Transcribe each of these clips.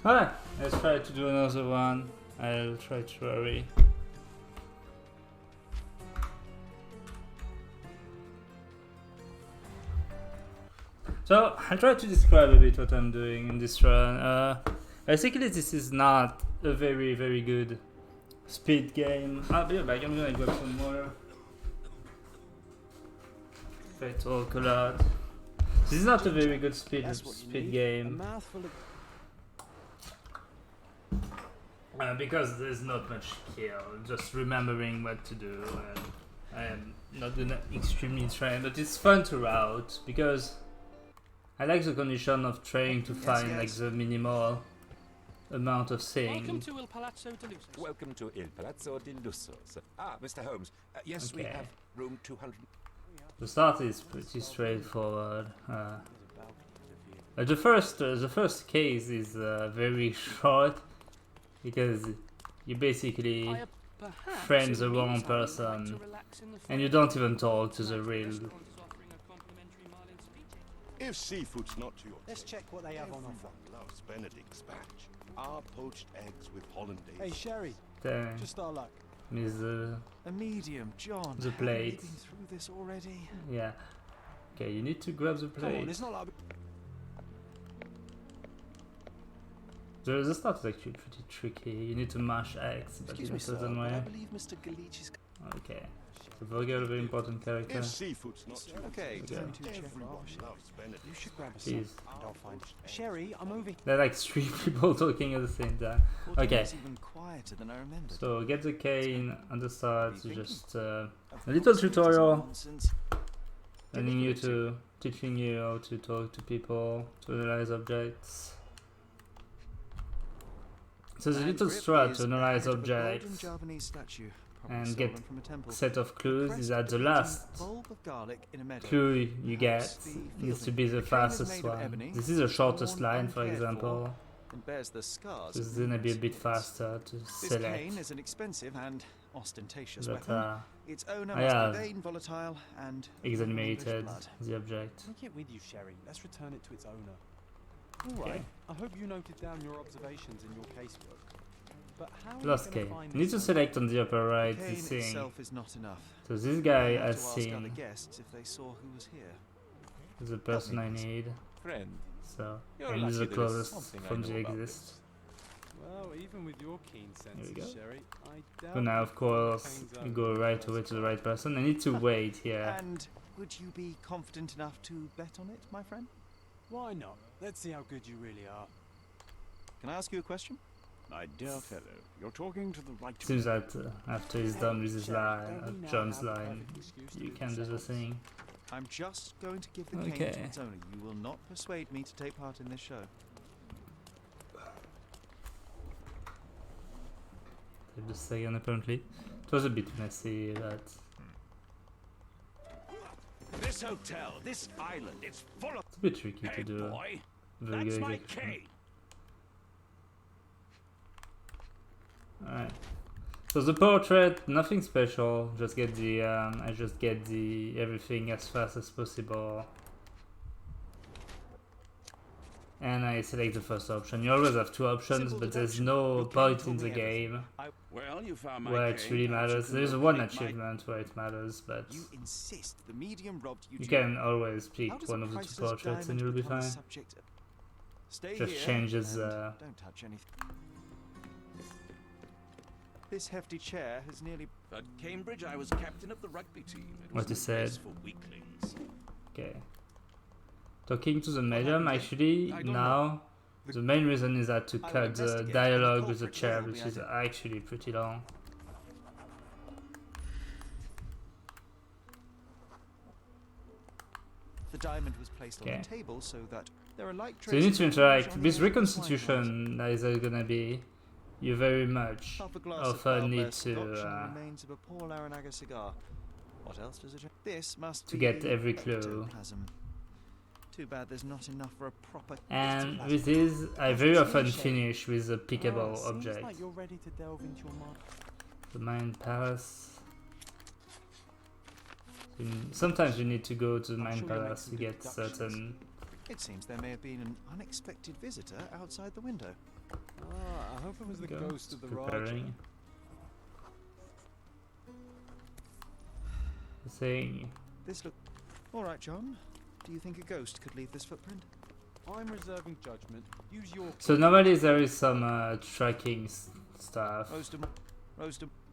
Alright, let's try to do another one. I'll try to hurry. So, I'll try to describe a bit what I'm doing in this run. Basically, this is not a very good speed game. I'll be back, I'm gonna grab some more. If I talk a lot. This is not a very good speed game. Because there's not much skill, just remembering what to do, and I am not extremely trained, but it's fun to route because I like the condition of trying to find like the minimal amount of things. Welcome to Il Palazzo di Lusso. Welcome to Il Palazzo di Lusso. Ah, Mr. Holmes. Yes, Okay. we have room 200. The start is pretty straightforward. The first case is very short because you basically frame the wrong person and you don't even talk to the real. If seafood's not to your Let's check what they have on offer. loves Benedict spatch. Our poached eggs with hollandaise. Hey, Sherry, Thing just our luck. is A medium, John. the plate. Have we been through this already? Yeah. Okay, you need to grab the Come on, plate. it's not like The start is actually pretty tricky. You need to mash eggs, but Excuse in a me, sir, certain but I way. believe Mr. Galich is... Okay. So Burger, a very important character. If seafood's not to your Okay, Okay. time to check everyone our loves Benedict. You should grab a Jeez. sub and I'll find... Sherry, I'm moving. There are like 3 people talking at the same time. Okay. It's even quieter than I remembered. So get the cane on the start, What are you just a Of little course, it is tutorial nonsense. learning you to, teaching you how to talk to people, to analyze objects. So the And little Rip strat is to the analyze head of a golden objects Javanese statue, probably and stolen get from a temple. set of clues Crest is that the depicting last bulb of garlic in a meadow. clue you get Perhaps the needs to field be the cane is fastest made of one. ebony, This is the shortest worn line, for uncared for, example. and bears the scars. So it's of gonna be a wounds. bit faster to This select. cane is an expensive and ostentatious But weapon. Its owner I must have be vain, volatile, and exanimated blood. the object. Take it with you, Sherry. Let's return it to its owner. Okay. All right. I hope you noted down your observations in your casework. But how are Lost you gonna cane. find You need to this select on the upper right The the cane thing. itself is not enough. So this guy I have has to ask other seen guests if they saw who was here. the person I need. Friend, So You're and he's the lucky there is closest something I from know the about exist. Well, even with your keen we go. senses, Sherry, I doubt So now of you course find you cane's go owner right first. away to the right person. I need to wait here. And would you be confident enough to bet on it, my friend? Why not? Let's see how good you really are. Can I ask you a question? My dear fellow, you're talking to the right Seems that after he's done with his line, Don't we now John's have a line, perfect excuse to you do can do the this thing. I'm just going to give the cane Okay. to its owner. You will not persuade me to take part in this show. Take the second apparently. It was a bit messy, but This hotel, this island, it's full of... it's a bit tricky to Hey, do. boy, Very that's good my execution. cane. Alright. So the portrait, nothing special. Just get the I just get the everything as fast as possible. And I select the first option. You always have 2 options, Simple but there's deduction. no Your cane point told in the me everything. game Well, you found my where it cane. really Perhaps you matters. can There's one locate my- achievement where it matters, but You insist the medium robbed you. you dear. can always pick How does one a of the 2 priceless portraits and diamond you'll be become a fine. subject of- Stay Just here changes, and uh, don't touch anything. This hefty chair has nearly... At Cambridge, I was captain of the rugby team. It What was he no place said. for weaklings. Okay. Talking to the medium, actually, I don't now, the main reason is that to I will cut the investigate, dialogue but with the culprit chair, will be which is under- actually pretty long. The diamond was placed on Okay. the table so that there are light So you need traces to of rouge interact. on With the edge of the wine glass. reconstitution, that is gonna be, you very much Half a glass of often Albert need Scotch to and the remains of a Paul Aranaga cigar. What else does it? This must to be get the every clue. ectoplasm. Too bad there's not enough for a proper. And ectoplasm. with this, I very often finish with a pickable Seems object. like you're ready to delve into your mind. The Mind Palace. Sometimes you need to go to the I'm Mind sure you'll make Palace some to good get deductions. certain It seems there may have been an unexpected visitor outside the window. Ah, I hope it was the ghost of the Raja. Preparing. Saying. This look... All right, John. Do you think a ghost could leave this footprint? I'm reserving judgment. Use your... So normally there is some tracking stuff, Roast 'em.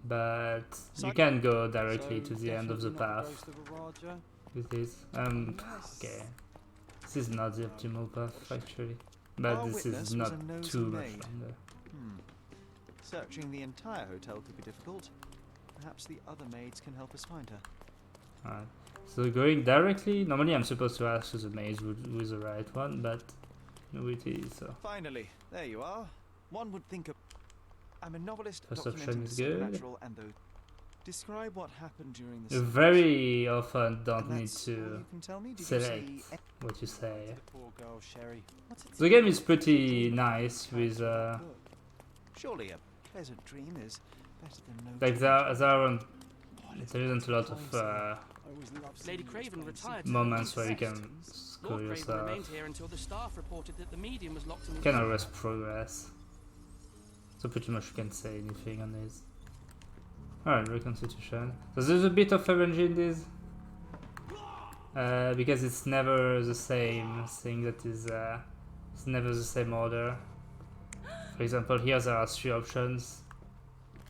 but you can go directly So to the end of the definitely not path ghost of a Raja? with this. Yes. Okay. This is not the optimal path actually, but Our this witness is was not a nosy too much maid. longer. Searching the entire hotel could be difficult. Perhaps the other maids can help us find her. Alright. So going directly, normally I'm supposed to ask the maid who is the right one, but no it is, so. Finally, there you are. One would think of... I'm a novelist First documenting option the is good. supernatural and the... Describe what happened during the... You search. very often don't And need that's all to you can tell me? Did you select see... what you say. The poor girl, Sherry. What's it The game is pretty nice with Surely a pleasant dream is better than no like dream. there isn't a lot of I always love seeing Lady those Craven places. retired. moments where you can screw Lord Craven yourself. remained here until the staff reported that the medium was locked in the You can room. always progress. So pretty much you can say anything on this. Alright, reconstitution. So there's a bit of RNG in this. Because it's never the same thing that is it's never the same order. For example, here there are 3 options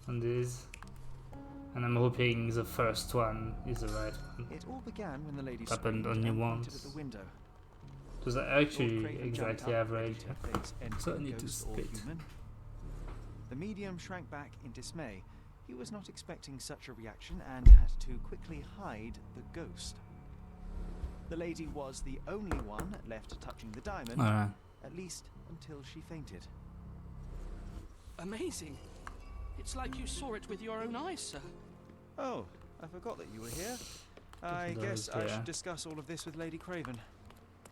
on this. And I'm hoping the first one is the right one. It all began when the lady Happened screamed only and once. pointed at the window. Those are Lord actually Craven jumped exactly up, ready average. to her face anything So I need to ghost or split. human. The medium shrank back in dismay. He was not expecting such a reaction and had to quickly hide the ghost. The lady was the only one left touching the diamond, Alright. at least until she fainted. Amazing. It's like you saw it with your own eyes, sir. Oh, I forgot that you were here. I Those, guess I yeah. should discuss all of this with Lady Craven.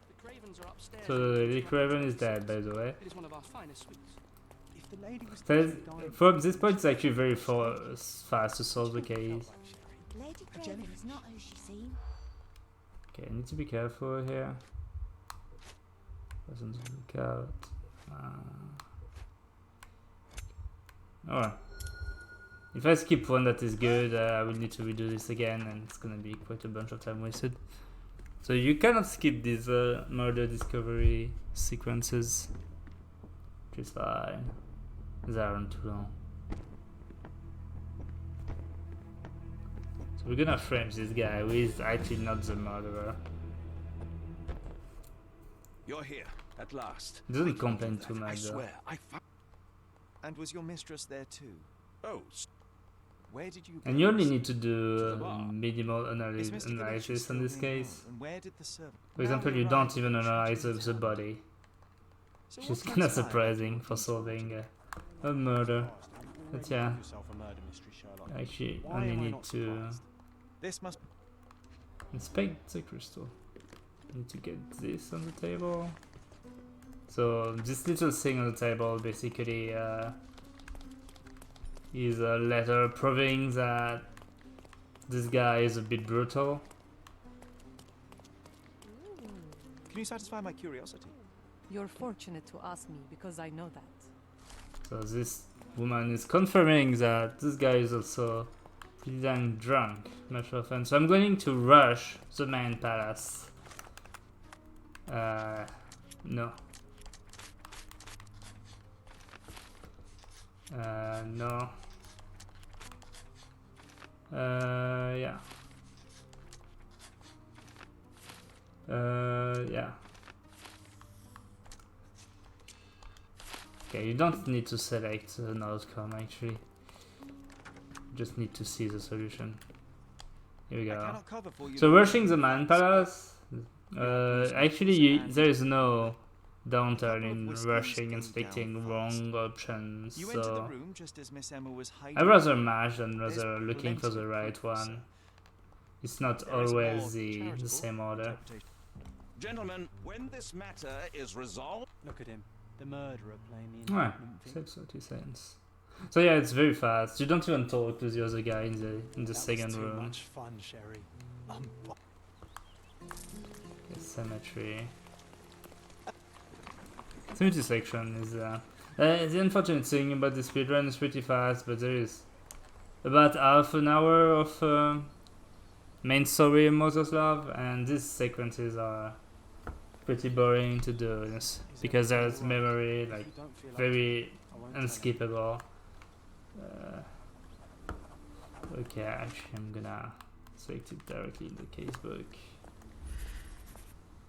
The Cravens are upstairs. So in the Lady kitchen Craven on is the dead, by the way. It is one of our finest suites. If the lady was There's, touching the diamond, from this point, it's actually very fast to solve the case. Lady Craven is not who she seemed. Okay, I need to be careful here. Doesn't look out. Alright. If I skip one that is good, I will need to redo this again, and it's gonna be quite a bunch of time wasted. So you cannot skip these murder discovery sequences, which is fine. They aren't too long. So we're gonna frame this guy who is actually not the murderer. You're here, at last. He doesn't I can't complain do too that, I much though. swear, I found... and was your mistress there too? Oh, Where did you? And you only go? need to do the bar. minimal Is Mr. Ganesha analysis still in this being case. held? And where did the servant? For example, you don't even analyze the body, So which is what kind of transpired surprising after for being solving a murder. But yeah, Yourself a murder mystery, Sherlock. actually Why only am I need not to surprised? This must. inspect the crystal. Need to get this on the table. So this little thing on the table basically is a letter proving that this guy is a bit brutal. Can you satisfy my curiosity? You're fortunate to ask me because I know that. So this woman is confirming that this guy is also pretty dang drunk, much often. So I'm going to rush the main palace. No. No. Yeah. Yeah. Okay, you don't need to select an outcome actually. You just need to see the solution. Here we I go. cannot cover for you. So rushing the man palace. Actually, there is no downturn in rushing and selecting wrong options. You entered the So room just as Miss Emma was hiding. I rather mash than There's rather looking for the plenty of right proof, sir. one. It's not There is always more the charitable same order. interpretation. Gentlemen, when this matter is resolved... Look at him, the murderer playing the Right, indictment thing. 30 cents. So yeah, it's very fast. You don't even talk to the other guy in the That second was too room. much fun, Sherry. Symmetry. Cemetery section is the unfortunate thing about the speedrun is pretty fast, but there is about half an hour of main story in Mother's Love, and these sequences are pretty boring to do because there's memory like very unskippable. Okay, actually I'm gonna select it directly in the casebook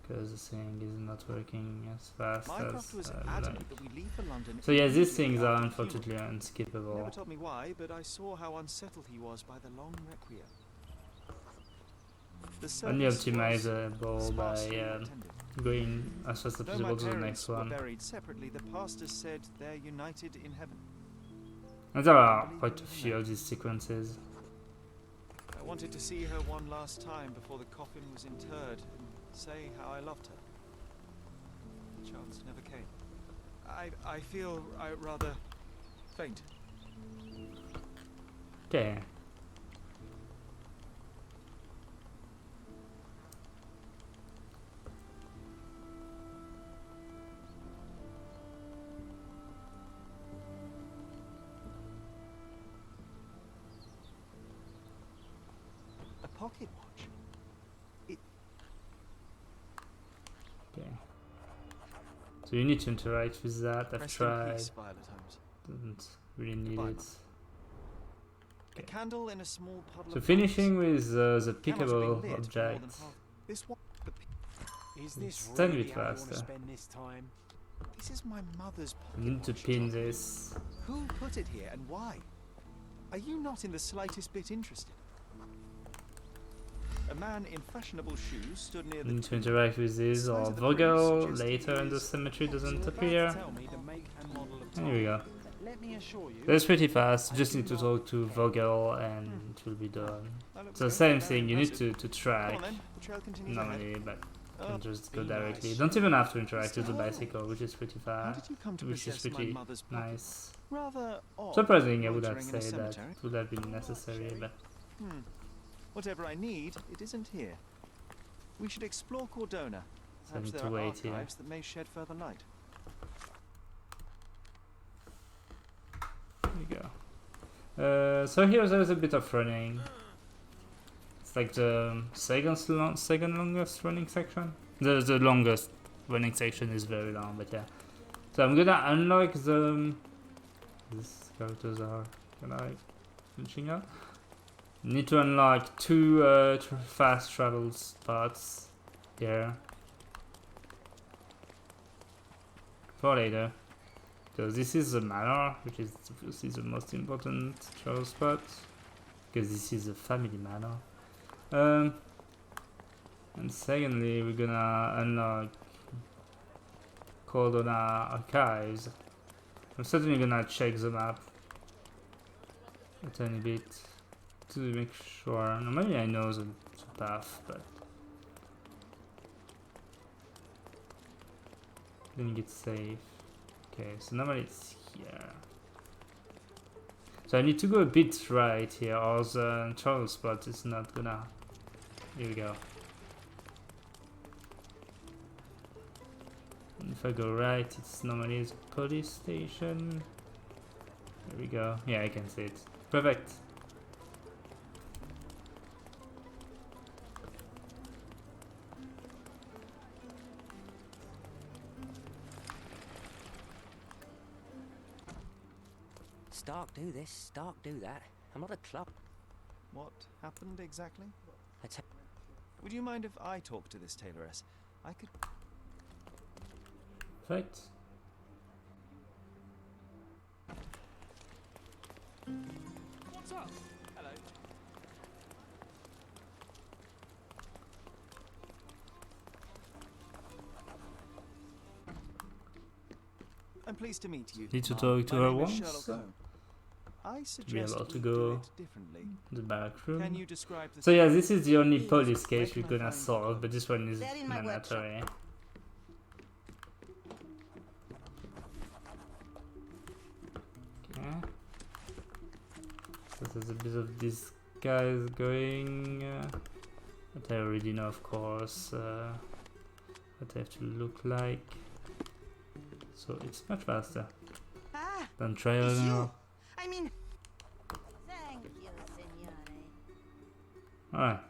because the thing is not working as fast Mycroft was as adamant like. that we leave for London. So yeah, these immediately things are after the unfortunately funeral. unskippable. Never told me why, but I saw how unsettled he was by the long requiem. The Only service was optimizable by sparsely attended. going as fast as Though my possible to the parents next were one. buried separately, the pastor said they're united in heaven. And there are quite a few of these sequences. I wanted to see her one last time before the coffin was interred and say how I loved her. The chance never came. I feel rather faint. Okay. A pocket watch. Okay. So you need to interact with that. I've Rest in tried. peace, Violet Holmes. Doesn't really need Goodbye, it. Mum. A candle in a small puddle So of finishing with the wax. Candles are being pickable lit for more than object. half. This one. Is It's this 10 really bit how you want faster. to spend this time? This is my mother's pocket You need to watch, pin John. this. Who put it here and why? Are you not in the slightest bit interested? A man in fashionable shoes stood near You the need to tomb. interact with this, Size or of the Vogel print later in the suggests cemetery he doesn't is about to appear. Tell me the make and model of Here we go. Let me assure you. That's pretty fast. You just need to talk to Vogel and it will be done. That looks So very, same very thing, you need impressive. to Come track on then, the trail continues ahead. normally, but you Oh, can just go be directly. nice. Don't even have to interact with the Mr. bicycle, which is pretty How fast, did you come to which is possess my pretty mother's pocket? nice. Rather odd. Surprising, I would have loitering in a said that cemetery. would have been necessary, but Whatever I need, it isn't here. We should explore Cordona. so I Perhaps need there to are wait here. archives that may shed further light. There you go. So here there's a bit of running. It's like the second longest running section. The longest running section is very long, but yeah. So I'm gonna unlock the. These characters are kind of finishing up. Need to unlock two fast travel spots here for later. So this is the manor, which is obviously the most important travel spot, because this is a family manor. And secondly, we're gonna unlock Cordona archives. I'm certainly gonna check the map a tiny bit to make sure. Normally I know the path, but I think it's safe. Okay, so normally it's here. So I need to go a bit right here, or the travel spot is not gonna. Here we go. And if I go right, it's normally the police station. There we go. Yeah, I can see it. Perfect. Stark do this, Stark do that. I'm not a club. What happened exactly? I tell Would you mind if I talk to this tailoress? I could. Perfect. What's up? Hello. I'm pleased to meet you. Need to Ma'am. talk to My her name is once Sherlock Holmes. I suggest able to we go do it differently. The back room. Can you describe the So yeah, this is the only Yes. police case Where we're can I gonna find solve, but this one is They're in my mandatory. Okay. So there's a bit of these guys going, but I already know, of course, what they have to look like. so it's much faster Ah, than trial and error. I mean... Thank you, signore. Alright.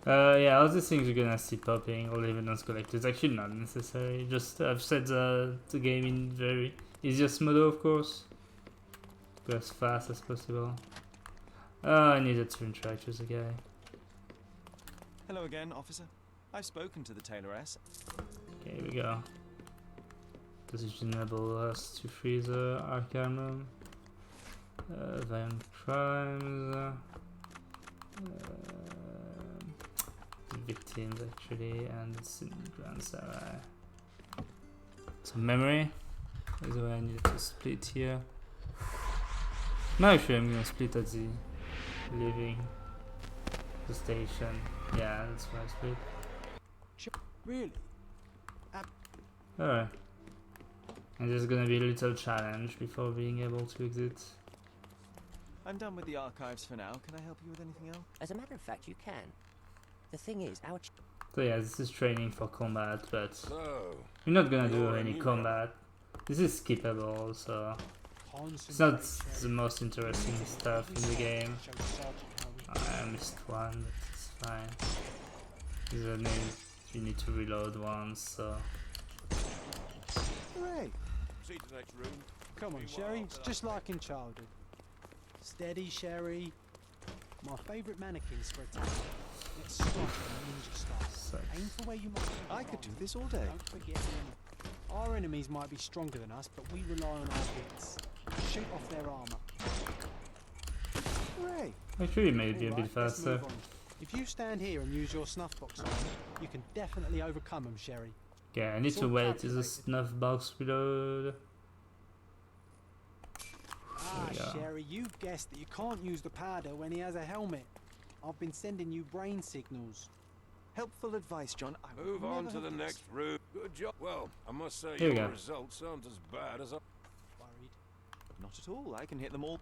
Yeah, all these things you're gonna see popping, all evidence collected. It's actually not necessary. Just I've set the game in very easiest mode, of course. Go as fast as possible. I needed to interact with the guy. Hello again, officer. I've spoken to the tailoress. Okay, here we go. Does it enable us to freeze the archive room? Violent crimes. Victims actually, and it's in Grand Sarai. Some memory. By the way, I needed to split here. No, actually, I'm gonna split at the living, the station. Yeah, that's where I split. Really? Alright. And there's gonna be a little challenge before being able to exit. I'm done with the archives for now. Can I help you with anything else? As a matter of fact, you can. The thing is, our So yeah, this is training for combat, but So, we're not gonna do you're a any new combat. This is skippable, so it's not the most interesting stuff in the game. I missed one, but it's fine. These are names you need to reload once, so... Hooray! see to the next room. Come on, Sherry. It's just like in childhood. Steady, Sherry. My favourite mannequins for attack. Let's strike them ninja style. Sucks. Aim for where you might. I could do this all day. Don't forget the enemy. Our enemies might be stronger than us, but we rely on our wits. Shoot off their armour. Hooray! Actually, maybe a Alright, bit let's faster. move on. If you stand here and use your snuff box on them, you can definitely overcome them, Sherry. Okay, I need It's to all wait. Is a calculated. snuff box reload? Ah, we go. Sherry, you've guessed that you can't use the powder when he has a helmet. I've been sending you brain signals. Helpful advice, John. I would Move on never to the have next room. Good job. Well, I must say Here we your go. results aren't as bad as I... Worried. Not at all. I can hit them all.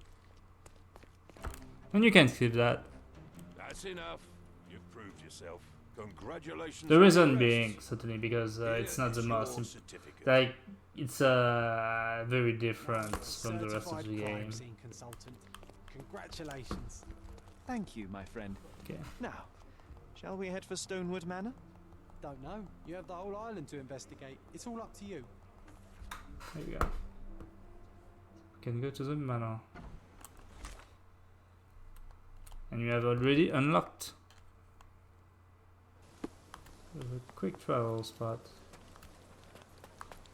And you can skip that. That's enough. You've proved yourself. Congratulations. The on reason your being arrest. certainly because it's not the Here's most your certificate. like it's very different from the rest of Certified the crime game. scene consultant. Congratulations. Thank you, my friend. Okay. Now, shall we head for Stonewood Manor? Don't know. You have the whole island to investigate. It's all up to you. There you go. We can go to the manor. And you have already unlocked a quick travel spot.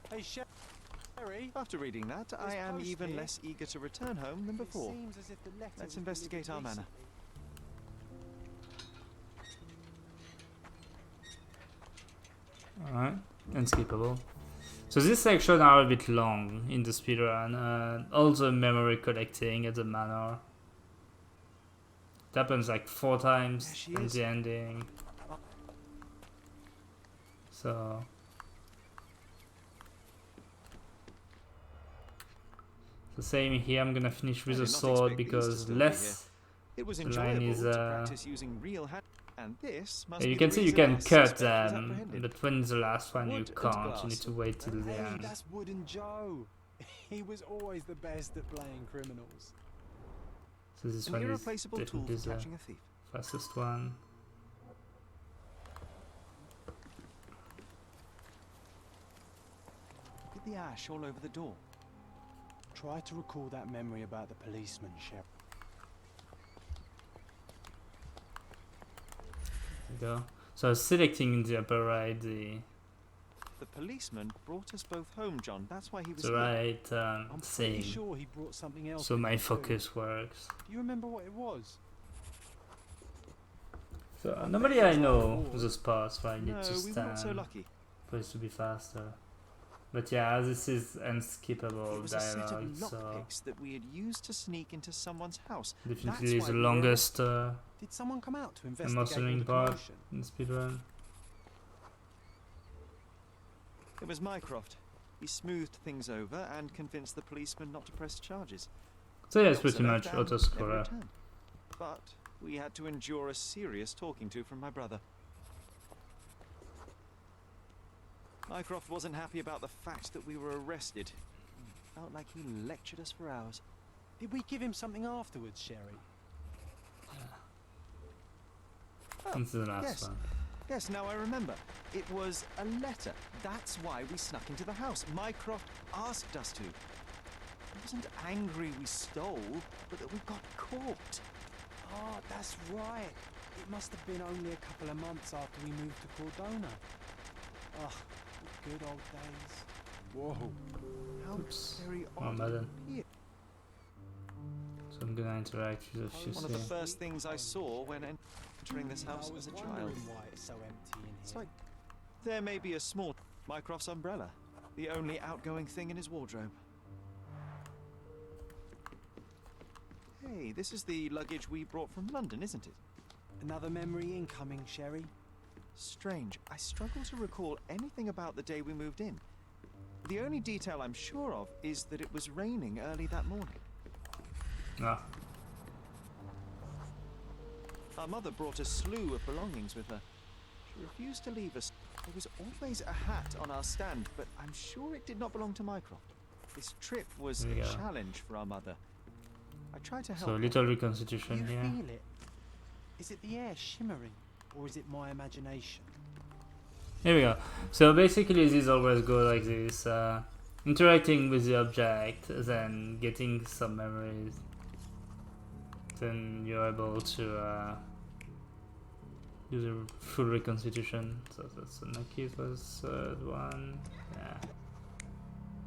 Hey, Sherry. After reading that, This I am post even here- less eager to return home than before. It seems as if the letter Let's was investigate delivered our manor. recently. Alright, unskippable. So this section are a bit long in the speedrun. All the memory collecting at the manor. It happens like 4 times There she in is. the ending. So the same here. I'm gonna finish with I a did not sword expect these to because still be less. It was The line enjoyable is, to practice using real hand, and this must Yeah, you be can the see you reason can our cut suspect was them, apprehended. but when it's the last one you Wood and can't. You glass. need to wait till the Hey, end. that's Wooden Joe. He was always the best at playing criminals. So this An one is irreplaceable tool definitely for the catching a thief. fastest one. Look at the ash all over the door. Try to recall that memory about the policeman, Sheriff. There you go. So I was selecting in the upper right the The policeman brought us both home, John. That's why he was the here. right I'm pretty thing. sure he brought something else. So with my him too. focus works. Do you remember what it was? So normally I know the spots where I need No, to we were not so stand lucky. for it to be faster. But yeah, this is It unskippable was a set dialogue, of so lockpicks that we had used to sneak into someone's house. definitely why the we were- longest Did someone come out to investigate emotioning all the part commotion? in the speedrun. It was Mycroft. He smoothed things over and convinced the policeman not to press charges. So yeah, it's Got pretty much served and never autoscroller. returned. But we had to endure a serious talking to from my brother. Mycroft wasn't happy about the fact that we were arrested. Felt like he lectured us for hours. Did we give him something afterwards, Sherry? Into the last yes. one. Yes, now I remember. It was a letter. That's why we snuck into the house. Mycroft asked us to. He wasn't angry we stole, but that we got caught. Oh, that's right. It must have been only a couple of months after we moved to Cordona. Oh, the good old days. Whoa. How Oops. very Oh, odd. madam. Here. So I'm gonna interact with a few One of the things. first things I saw when entering this house I was as a child. wondering why it's so empty in here. It's like there may be a small Mycroft's umbrella, the only outgoing thing in his wardrobe. Hey, this is the luggage we brought from London, isn't it? Another memory incoming, Sherry. Strange. I struggle to recall anything about the day we moved in. The only detail I'm sure of is that it was raining early that morning. Ah, Our mother brought a slew of belongings with her. She refused to leave us. There was always a hat on our stand, but I'm sure it did not belong to Mycroft. This trip was There you a go. challenge for our mother. I tried to help so her. little You reconstitution here. feel it? Is it the air shimmering, or is it my imagination? Here we go. So basically these always go like this. Interacting with the object, then getting some memories. Then you're able to do the full reconstitution. So that's unlucky. It was third one. Yeah.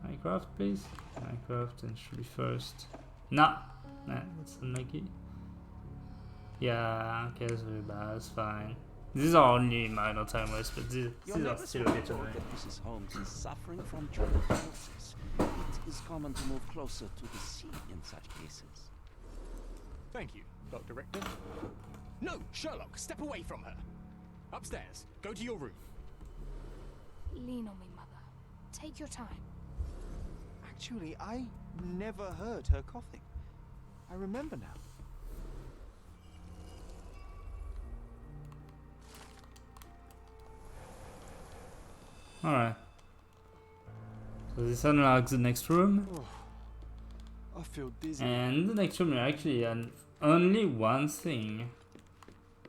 Minecraft, please. Minecraft and should be first. Nah, that's unlucky. Yeah, okay, that's very bad. It's fine. These are only minor time wastes, but these are neighbors still were a bit told annoying. that Mrs. Holmes is suffering from tuberculosis. It is common to move closer to the sea in such cases. Thank you, Dr. Richter. No, Sherlock, step away from her. Upstairs. Go to your room. Lean on me, Mother. Take your time. Actually, I never heard her coughing. I remember now. Alright. So this unlocks the next room. I feel dizzy. And the next room actually only one thing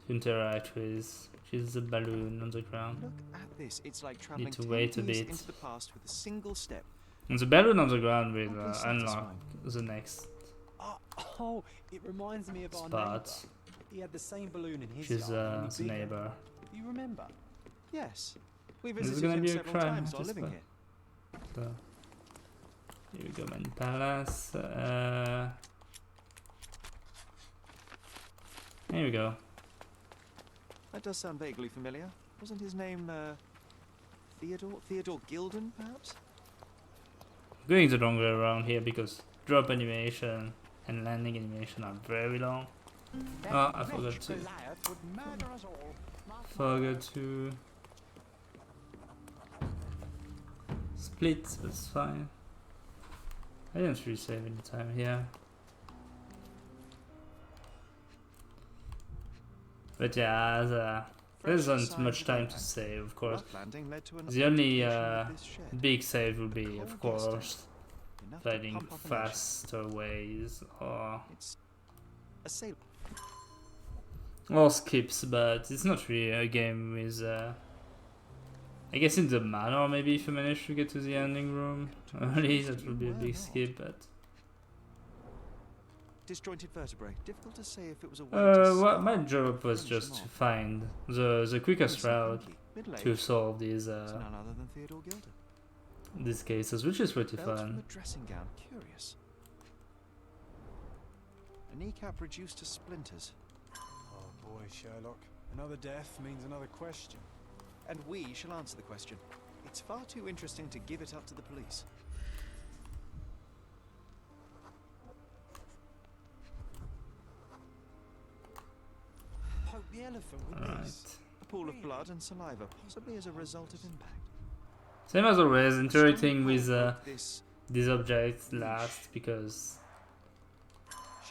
to interact with, which is the balloon on the ground. Look at this. It's like traveling to 10 wait a years bit. into the past with a single step. And the balloon on the ground will Oddly unlock satisfying. the next Oh, it reminds me of our neighbour. spot, He had the same balloon in his which is yard, only the bigger. neighbor. Do you remember? Yes. We This is visited gonna him be a several crime, times while this living spot. here. So, here we go, Man Palace. Here we go. That does sound vaguely familiar. Wasn't his name Theodore? Theodore Gilden, perhaps? Going the wrong way around here because drop animation and landing animation are very long. Oh, I forgot to split, that's fine. I didn't really save any time here. But yeah, there isn't much time to save, of course. Rough landing led to an The only occupation of this shed. big save will be, of Cold gas tank. course, Enough to finding pump up an engine. faster ways or A sail. skips, but it's not really a game with. I guess in the manor, maybe if you manage to get to the ending room early, that will be a big skip. But Disjointed vertebrae. Difficult to say if it was a way to well, start my or job was finish just them to off. find the quickest Innocent route monkey, middle-aged. to solve these It's none other than Theodore Gilden. these cases, which is pretty Belt from fun. a dressing gown. Curious. A kneecap reduced to splinters. Oh boy, Sherlock. Another death means another question. And we shall answer the question. It's far too interesting to give it up to the police. Poke the elephant with Alright. this. A pool of blood and saliva, possibly as a result of impact. Same as always, interacting with This these objects last because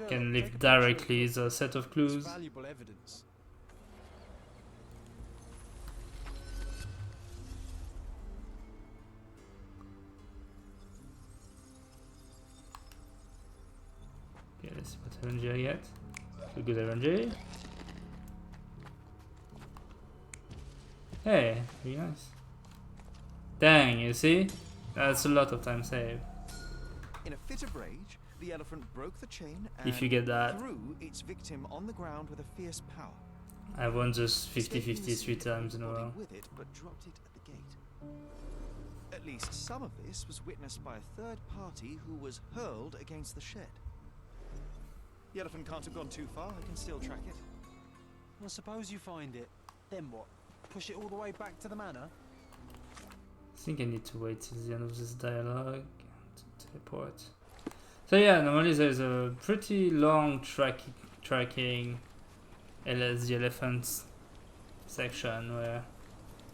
can take leave a picture directly of the set of it. It's clues. valuable evidence. Okay, let's see what RNG I get. A good RNG. Hey, very nice. Dang, you see? That's a lot of time saved. In a fit of rage, the elephant broke the chain and If you get that. threw its victim on the ground with a fierce power. I won just 50-50 Escaping the 3 scene, times in a body row. with it, but dropped it at the gate. At least some of this was witnessed by a third party who was hurled against the shed. The elephant can't have gone too far. I can still track it. Well, suppose you find it. Then what? Push it all the way back to the manor? I think I need to wait till the end of this dialogue to teleport. So yeah, normally there's a pretty long tracking LS the elephants section where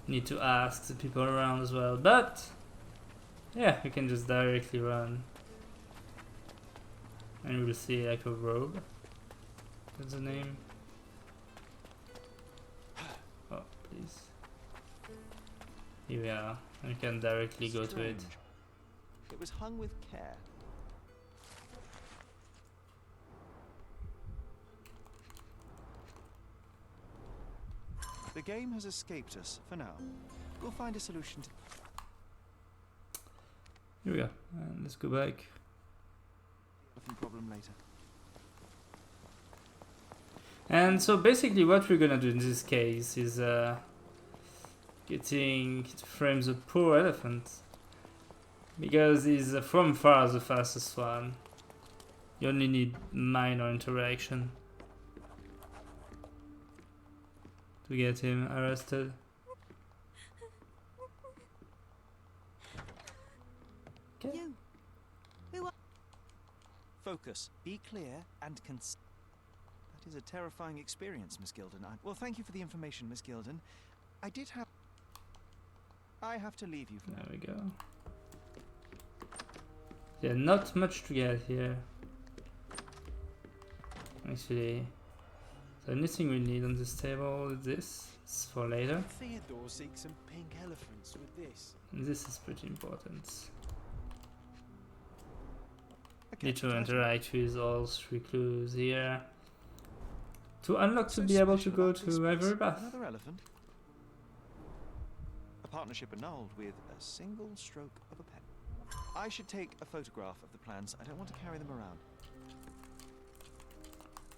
you need to ask the people around as well, but yeah, you can just directly run and we'll see like a robe. That's the name. Oh, please. Here we are. You can directly go to it. Strange. It was hung with care. The game has escaped us for now. We'll find a solution to Here we go. And let's go back. the elephant problem later. And so basically what we're gonna do in this case is getting to frame the poor elephant. Because he's from far the fastest one. You only need minor interaction to get him arrested. Okay. You. Who are Focus, be clear, and that is a terrifying experience, Miss Gilden. Well, thank you for the information, Miss Gilden. I have to leave you for now. There we go. Yeah, not much to get here. Actually, the only thing we need on this table is this. It's for later. Theodore seeks some pink elephants with this. And this is pretty important. Okay, Need to that's interact with all 3 clues here to unlock to be able to special go about this to place. Ivory Bath. Another elephant. A partnership annulled with a single stroke of a pen. I should take a photograph of the plans. I don't want to carry them around.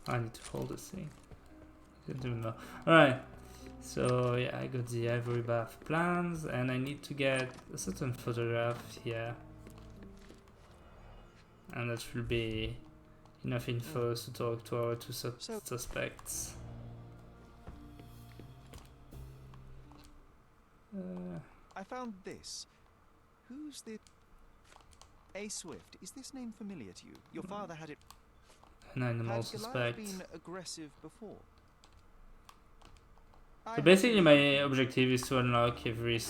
I need to hold this thing. I don't know. Alright, so yeah, I got the Ivory Bath plans and I need to get a certain photograph here. And that will be enough info to talk to our 2 suspects. I found this. Who's the... A Swift. Is this name familiar to you? Your father had it... An animal Has Goliath suspect. been aggressive before? So basically my objective is to unlock every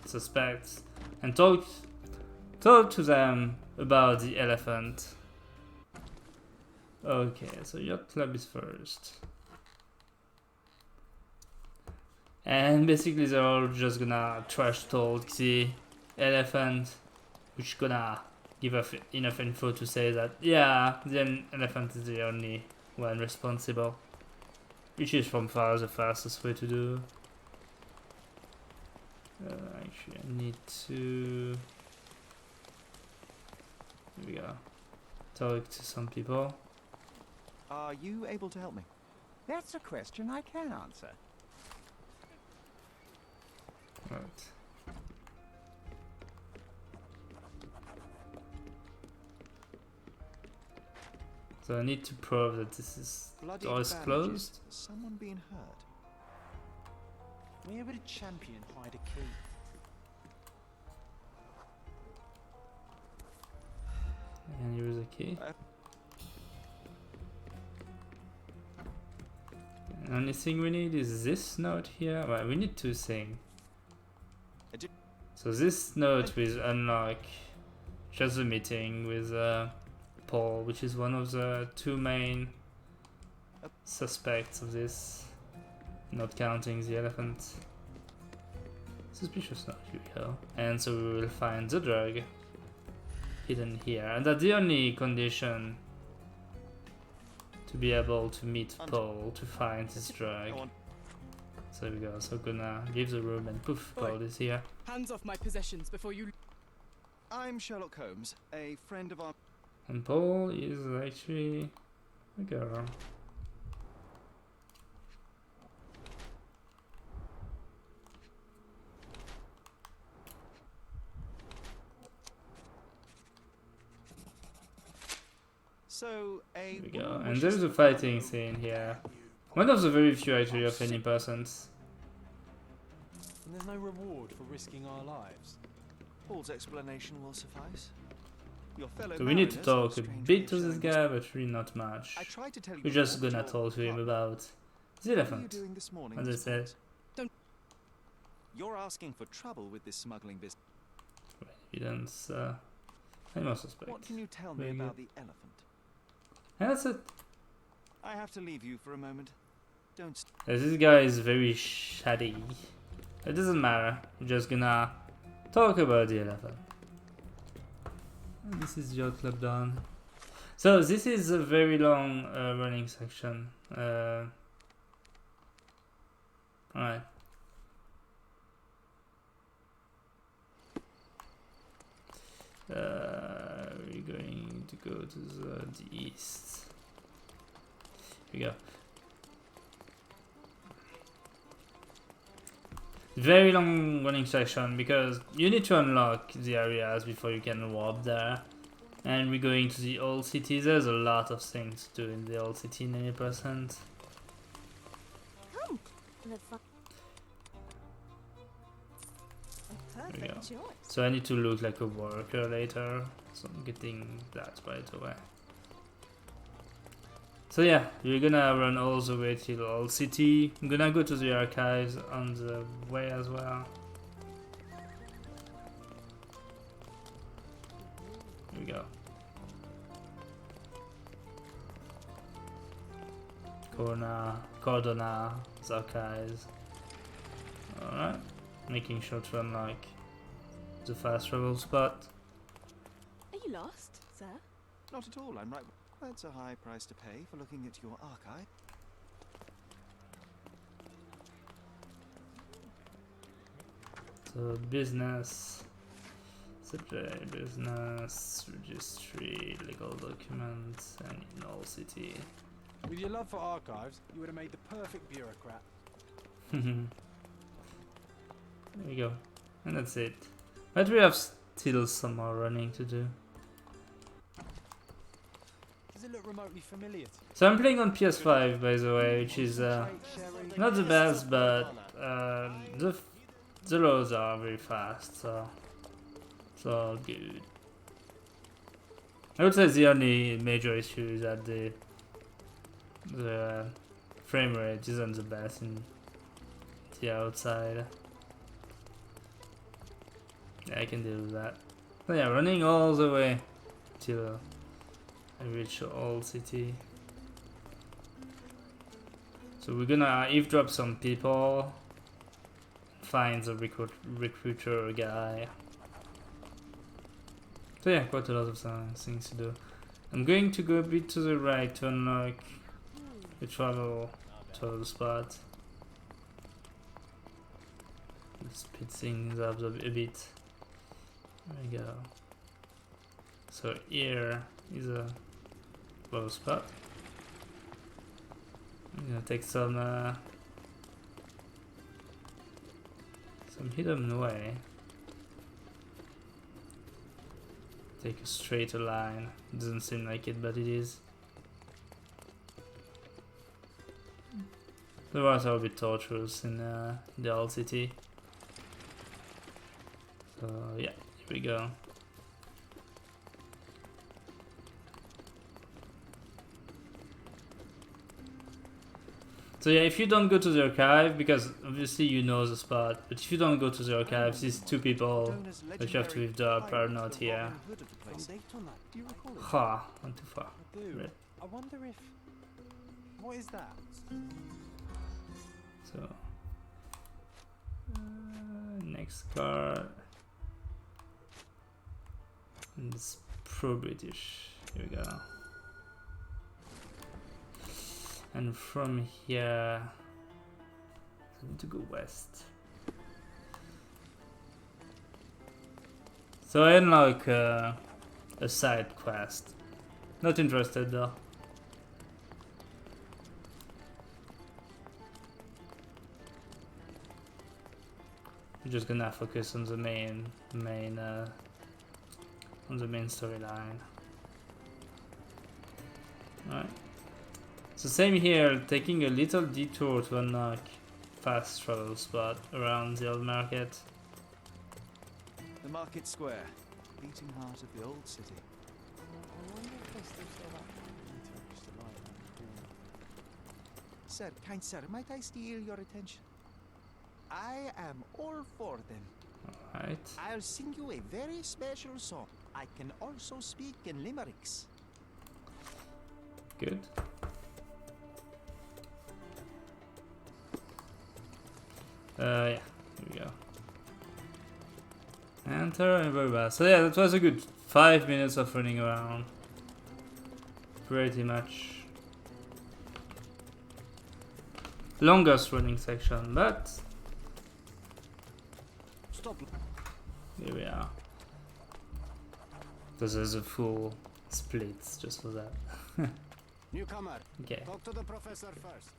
suspect and talk to them about the elephant. Okay, so yacht club is first. And basically they're all just gonna trash talk the elephant, which gonna give us enough info to say that yeah, the elephant is the only one responsible. Which is from far the fastest way to do. Actually I need to... Here we go. Talk to some people. Are you able to help me? That's a question I can answer. Right. So I need to prove that this is Bloody door is bandages. closed. Has someone been hurt? Where would a champion hide a key? And here is a key. The only thing we need is this note here. Well, we need 2 things. So this note will unlock just the meeting with Paul, which is one of the two main suspects of this, not counting the elephant. Suspicious note, here we go. And so we will find the drug hidden here, and that's the only condition to be able to meet Paul to find this drug. So there we go. So gonna leave the room and poof, Paul is here. Hands off my possessions before you. I'm Sherlock Holmes, a friend of our... And Paul is actually a girl. So, Here we go. And there's a fighting scene here. One of the very few actually of any persons. And there's no reward for risking our lives. Paul's explanation will suffice. Your fellow So we need to mariners talk have a strangely bit to this shown guy, but really not much. I tried to tell you We're just before, gonna talk to him about the What are you elephant, doing this morning, as I Mr. said. Holmes? You're asking for trouble with this smuggling business. Evidence, I'm a suspect. What can you tell me Very about good. the elephant? And that's it. I have to leave you for a moment. Don't. This guy is very shady. It doesn't matter. We're just gonna talk about the elephant. And this is Yacht Club done. So this is a very long running section. Alright. We're going to go to the east. Here we go. Very long running section because you need to unlock the areas before you can warp there. And we're going to the old city. There's a lot of things to do in the old city, 90%. Come. There we go. So I need to look like a worker later. So I'm getting that right away. So yeah, we're gonna run all the way till Old City. I'm gonna go to the archives on the way as well. Here we go. Cordona, archives. Alright, making sure to unlock the fast travel spot. Are you lost, sir? Not at all. I'm right. That's a high price to pay for looking at your archive. So business, subject, business, registry, legal documents, and in all city. With your love for archives, you would have made the perfect bureaucrat. There we go, and that's it. But we have still some more running to do. Does it look remotely familiar to you? So I'm playing on PS5, by the way, which is not the best, but the loads are very fast, so it's all good. I would say the only major issue is that the frame rate isn't the best in the outside. Yeah, I can deal with that. So yeah, running all the way till I reach the old city. So we're gonna eavesdrop some people, find the recruiter guy. So yeah, quite a lot of things to do. I'm going to go a bit to the right to unlock the travel spot. Speed things up a bit. There we go. So here is a low spot. I'm gonna take some hidden way. Take a straighter line. Doesn't seem like it, but it is. The roads are a bit tortuous in the old city. So yeah, here we go. So So yeah, if you don't go to the archive, because obviously you know the spot, but if you don't go to the archive, these two people that you have to lift up are not here. Do you recall it? Ha, not too far. I do. Right. I wonder if... What is that? So next card. And it's pro-British. Here we go. And from here, I need to go west. So I unlock a side quest. Not interested though. I'm just gonna focus on the main storyline. Alright. So same here, taking a little detour to unlock fast travel spot around the old market. The market square, beating heart of the old city. I wonder if they still show up. Sir, kind sir, might I steal your attention? I am all for them. Alright. I'll sing you a very special song. I can also speak in limericks. Good. Yeah, here we go. Enter and very bad. So yeah, that was a good 5 minutes of running around. Pretty much. Longest running section, but Stop. here we are. Because there's a full split just for that. Newcomer, Okay. talk to the professor first.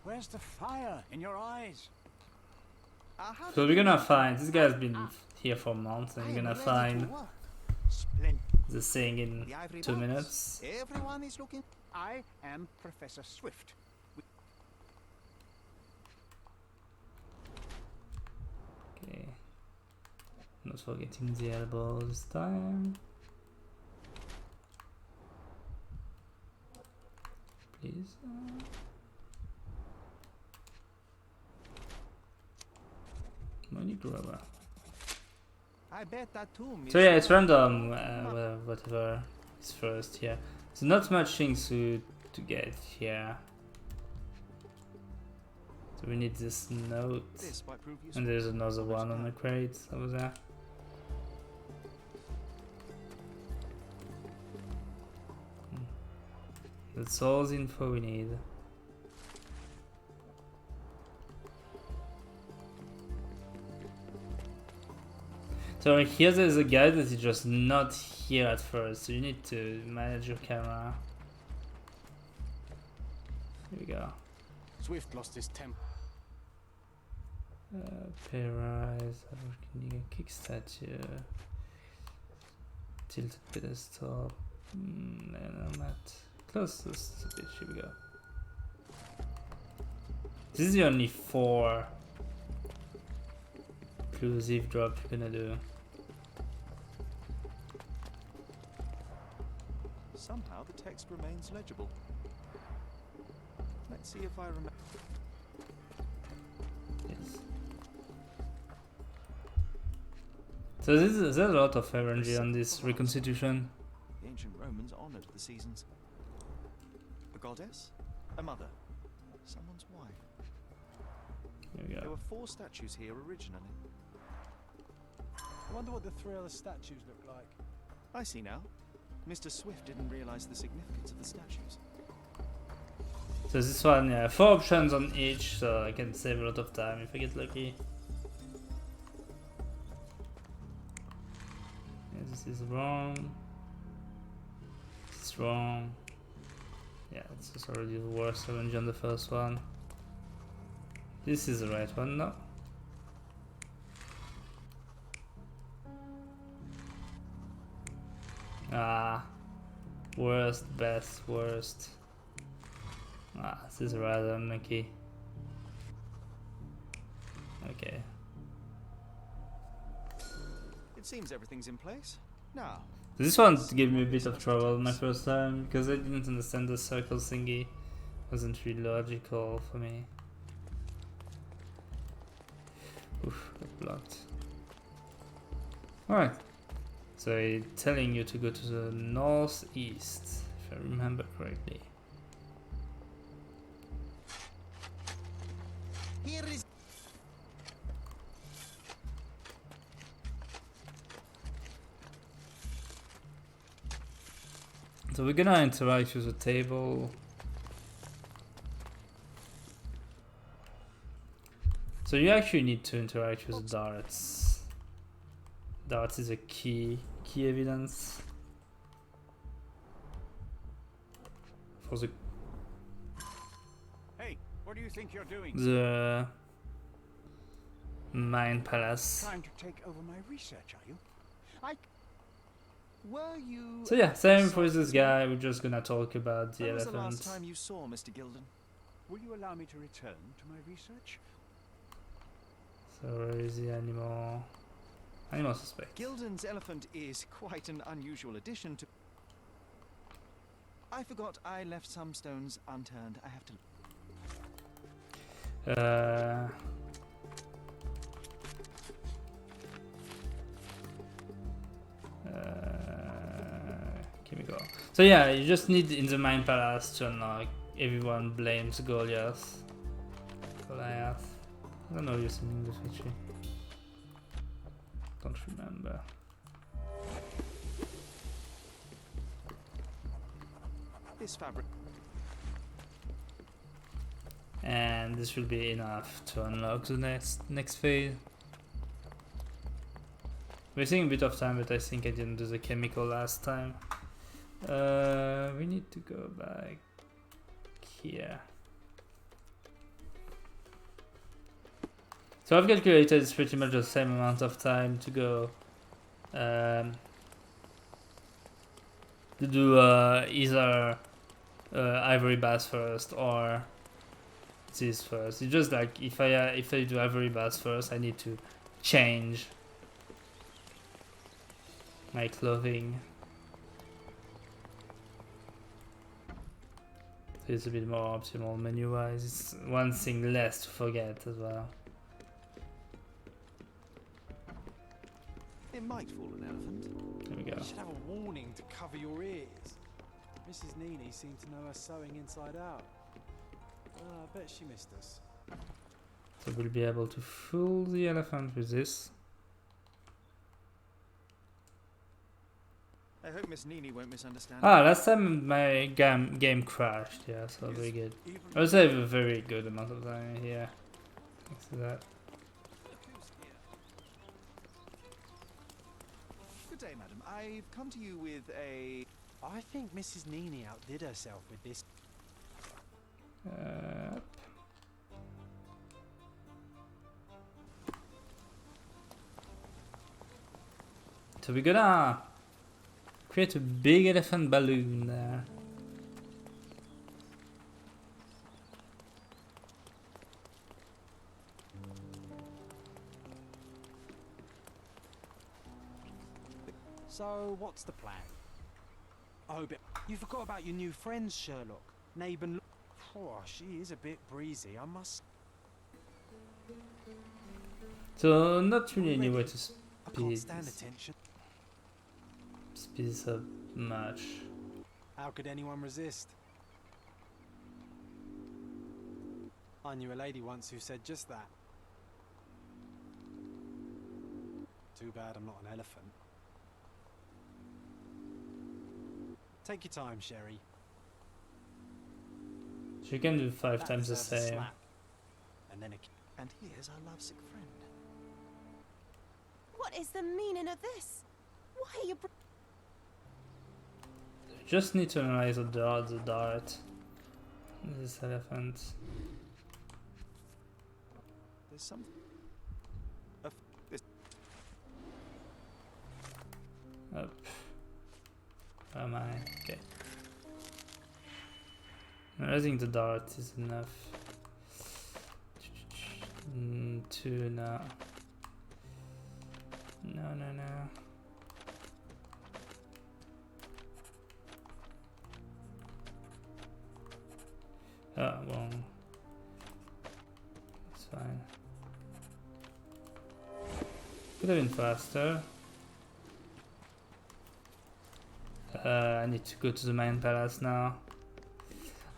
Where's the fire in your eyes? So we're gonna find, this guy's been here for months, and we're gonna find the thing in 2 minutes. Everyone is looking. I am Professor Swift. Okay. Not forgetting the elbow this time. Please. Money grabber. I bet that too. So yeah, it's random, whatever is first here. So not much things to get here. So we need this note. This might prove useful. And there's another one on the crate over there. That's all the info we need. So here there's a guy that is just not here at first, so you need to manage your camera. Here we go. Swift lost his temper. Pay rise, kick statue, tilted pedestal, mat. Closest a bit, here we go. This is the only 4 inclusive drop you're gonna do. Somehow the text remains legible. Let's see if I remember. Yes. So there's a lot of RNG on this reconstitution. The ancient Romans honored the seasons. A goddess, a mother, someone's wife. Here we There go. were 4 statues here originally. I wonder what the 3 other statues look like. I see now. Mr. Swift didn't realize the significance of the statues. So this one, yeah, 4 options on each, so I can save a lot of time if I get lucky. Yeah, this is wrong. This is wrong. Yeah, this is already the worst RNG on the first one. This is the right one, no? Ah, worst, best, worst. Ah, this is rather unlucky. Okay. It seems everything's in place. Now, This one gave me a bit of trouble my first time because I didn't understand the circle thingy. wasn't really logical for me. Oof, got blocked. Alright. So it's telling you to go to the northeast, if I remember correctly. Here is. So we're gonna interact with the table. So you actually need to interact with the darts. Darts is a key evidence for Hey, what do you think you're doing? the Mine Palace. Trying to take over my research, are you? Were you... So yeah, same for this guy. We're just gonna talk about the When was elephant. the last time you saw Mr. Gilden? Will you allow me to return to my research? So where is the animal? Animal suspect. Gilden's elephant is quite an unusual addition to... I forgot I left some stones unturned. I have to... Here we go. So yeah, you just need in the Mine Palace to unlock. Everyone blames Goliath. I don't know using English actually. Don't remember. This fabric... And this will be enough to unlock the next phase. Wasting a bit of time, but I think I didn't do the chemical last time. We need to go back here. So I've calculated it's pretty much the same amount of time to go to do either ivory bass first or this first. It's just like if I do ivory bass first, I need to change my clothing. So it's a bit more optimal menu-wise. It's one thing less to forget as well. It might fool an elephant. There we go. You should have a warning to cover your ears. Mrs. Nini seemed to know her sewing inside out. I bet she missed us. So we'll be able to fool the elephant with this. I hope Miss Nini won't misunderstand. Ah, last time my game crashed, yeah, so very good. I would save a very good amount of time here. Thanks to that. Good day, madam. I've come to you with a... I think Mrs. Nini outdid herself with this. So we're gonna create a big elephant balloon there. So, what's the plan? Oh, but you forgot about your new friends, Sherlock. Neighbour. Oh, she is a bit breezy, I must. So not really any way to I can't stand attention. speed this up much. How could anyone resist? I knew a lady once who said just that. Too bad I'm not an elephant. Take your time, Sherry. She can do 5 That times the deserves a same. slap. And then And here's our lovesick friend. What is the meaning of this? Why are you... Just need to analyze the dart. This elephant. There's some... Up. Where am I? Okay. Analyzing the dart is enough. 2 now. No. Oh, well. It's fine. Could have been faster. I need to go to the Mayan Palace now.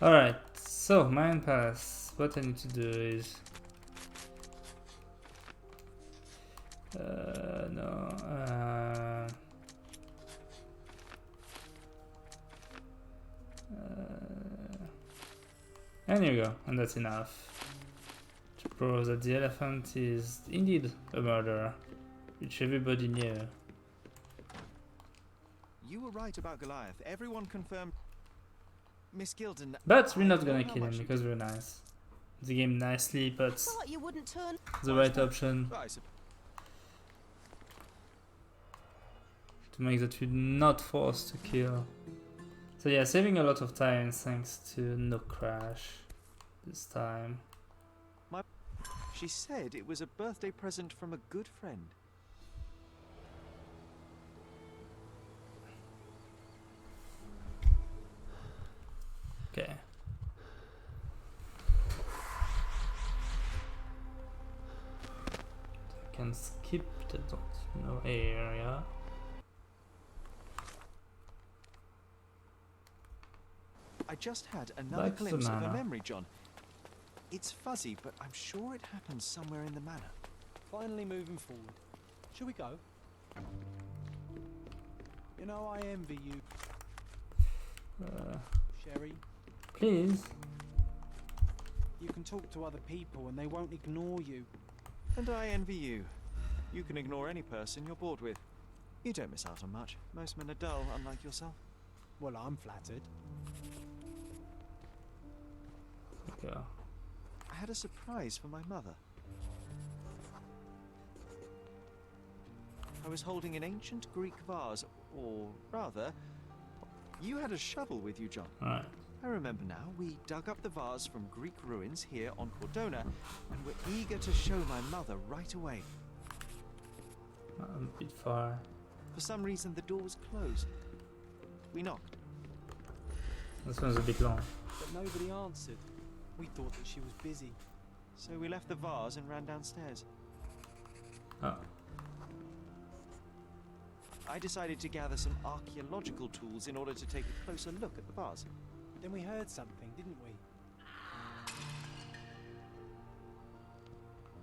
Alright, so Mayan Palace. What I need to do is... and here we go, and that's enough to prove that the elephant is indeed a murderer, which everybody knew. You were right about Goliath. Everyone confirmed. Miss Gilden. But we're not gonna kill him because we're nice. The game nicely puts Thought you wouldn't turn. the right option to make that you're not forced to kill. So yeah, saving a lot of time thanks to no crash this time. She said it was a birthday present from a good friend. Okay. I can skip the don't know area. I just had another Back to the glimpse of a manor. memory, John. It's fuzzy, but I'm sure it happened somewhere in the manor. Finally moving forward. Shall we go? You know, I envy you, Sherry. Please. You can talk to other people and they won't ignore you. And I envy you. You can ignore any person you're bored with. You don't miss out on much. Most men are dull, unlike yourself. Well, I'm flattered. Yeah. I had a surprise for my mother. I was holding an ancient Greek vase, or rather, you had a shovel with you, John. Alright. I remember now. We dug up the vase from Greek ruins here on Cordona, and were eager to show my mother right away. I'm a bit far. For some reason, the door was closed. We knocked. This one's a bit long. But nobody answered. We thought that she was busy. So we left the vase and ran downstairs. Oh. I decided to gather some archaeological tools in order to take a closer look at the vase. Then we heard something, didn't we?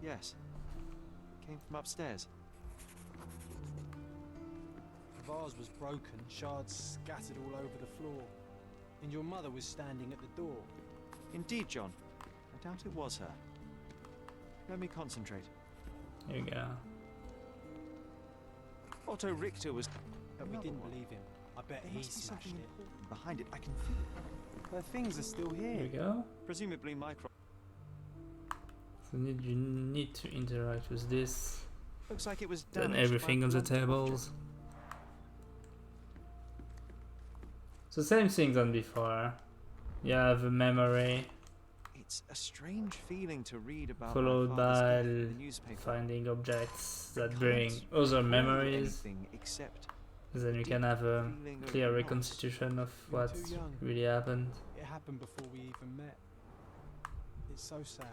Yes. It came from upstairs. The vase was broken, shards scattered all over the floor. And your mother was standing at the door. Indeed, John. I doubt it was her. Let me concentrate. Here we go. Otto Richter was... But we didn't believe him. I bet There he must be smashed something it. important behind it. I can feel it. Her things are still Here here. we go. Presumably micro... So you need to interact with this. Looks like it was Then damaged everything by on the blunt tables. So same thing than before. You have a memory It's a strange feeling to read about followed my by father's death in the newspaper. finding objects I that can't bring other recall memories. anything except Then you deep can have a feeling of clear loss. reconstitution of You're what too young. really happened. It happened before we even met. It's so sad.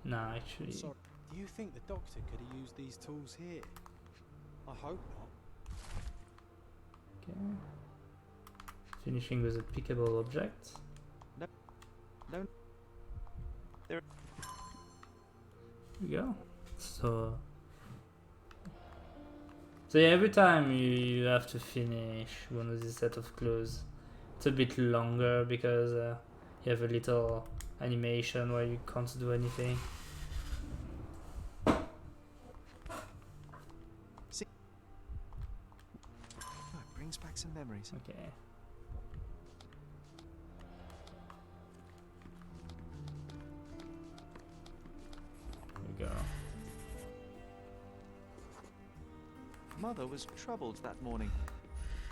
Nah, actually. Sorry. Do you think the doctor could have used these tools here? I hope not. Okay. Finishing with a pickable object. No. Here we go. So yeah, every time you have to finish one of these set of clues, it's a bit longer because you have a little animation where you can't do anything. See? Oh, it brings back some memories. Okay. Here we go. Mother was troubled that morning.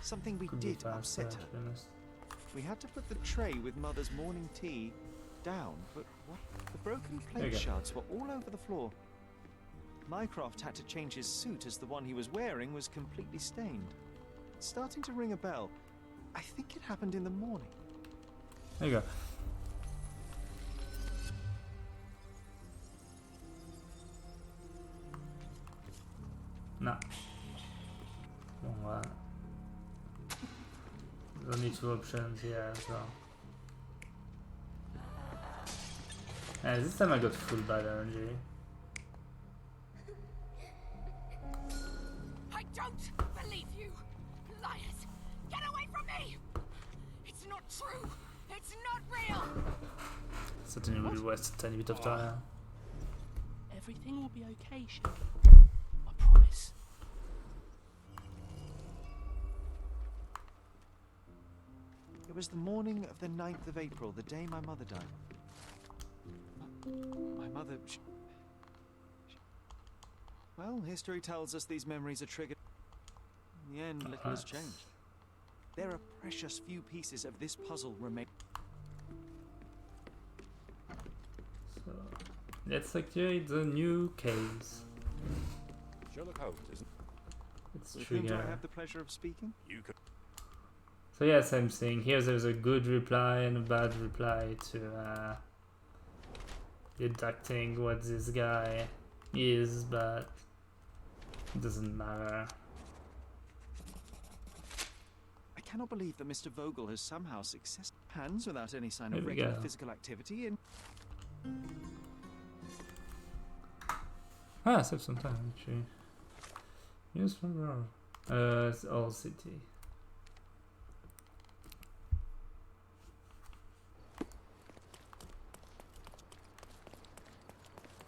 Something we Could be did faster, upset to her. be honest. We had to put the tray with Mother's morning tea down, but what? The broken There you plate go. shards were all over the floor. Mycroft had to change his suit as the one he was wearing was completely stained. It's starting to ring a bell. I think it happened in the morning. There you go. No. Wrong one. There's only 2 options here as well. Yeah, this time I got full bad energy. I don't believe you! Liars! Get away from me! It's not true! It's not real! Certainly will waste a tiny bit of time. Everything will be okay, Sherlock. I promise. It was the morning of the 9th of April, the day my mother died. My mother... Well, history tells us these memories are triggered. In the end, little has changed. There are precious few pieces of this puzzle remain. So, let's activate the new case. Sherlock Holmes, isn't It's With whom do I trigger. have the pleasure of speaking? you? Could So yeah, same thing. Here there's a good reply and a bad reply to deducting what this guy is, but it doesn't matter. I cannot believe that Mr. Vogel has somehow successful hands without any sign There of we regular go. physical activity in... Ah, save some time actually. Yes, from where? It's all city.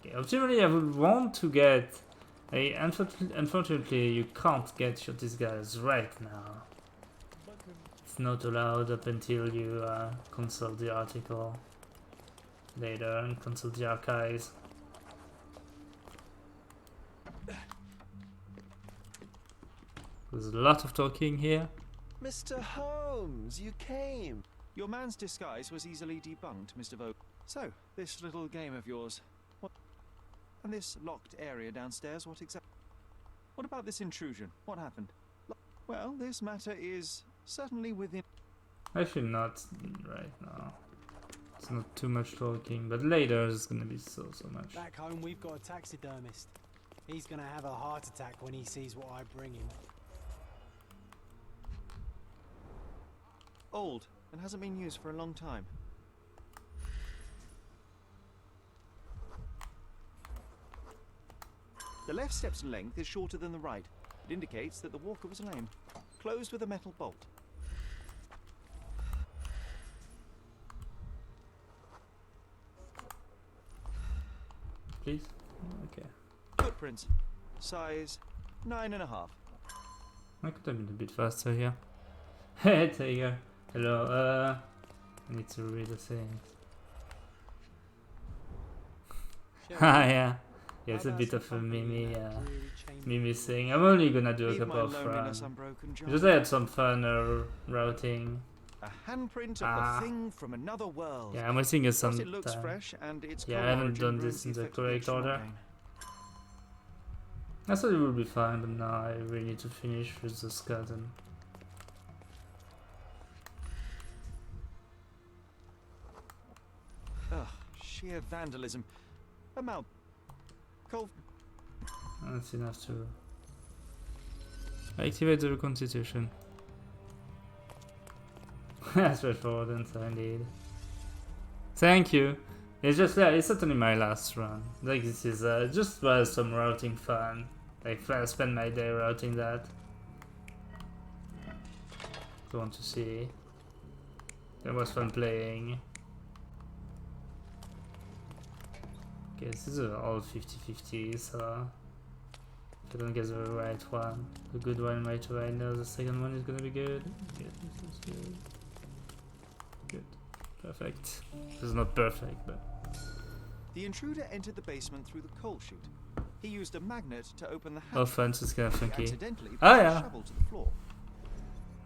Okay, ultimately I would want to get unfortunately you can't get these guys right now. It's not allowed up until you consult the article later and consult the archives. There's a lot of talking here. Mr. Holmes, you came! Your man's disguise was easily debunked, Mr. Vogel. So, this little game of yours... What? And this locked area downstairs, what exactly? What about this intrusion? What happened? Well, this matter is certainly within... Actually not right now. It's not too much talking, but later it's gonna be so much. Back home, we've got a taxidermist. He's gonna have a heart attack when he sees what I bring him. Old, and hasn't been used for a long time. The left step's length is shorter than the right. It indicates that the walker was lame. Closed with a metal bolt. Please? Okay. Footprints. Size 9.5. I could have been a bit faster here. Hey, Tiger. Hello, I need to read the things. Ah, yeah. Yeah, it's a bit of a mimi thing. I'm only gonna do a couple of runs. Because I had some fun routing. A handprint of the thing from another world. Yeah, I'm wasting some It looks time. fresh and its Yeah, I haven't done this in the correct order. I thought it would be fine, but now I really need to finish with the skeleton. Ugh, sheer vandalism. Amal. Cole. That's enough to activate the reconstitution. Straightforward and indeed. Thank you. It's just, yeah, it's certainly my last run. Like, this is just some routing fun. Like, I spend my day routing that. I want to see. It was fun playing. Okay, this is all 50-50, so if I don't get the right one, the good one right away, I know the second one is gonna be good. Good, this is good. Good. Perfect. This is not perfect, but... The intruder entered the basement through the coal chute. He used a magnet to open the hatch. Oh, fun, it's kind of funky. Accidentally Oh, pushed a yeah. shovel to the floor.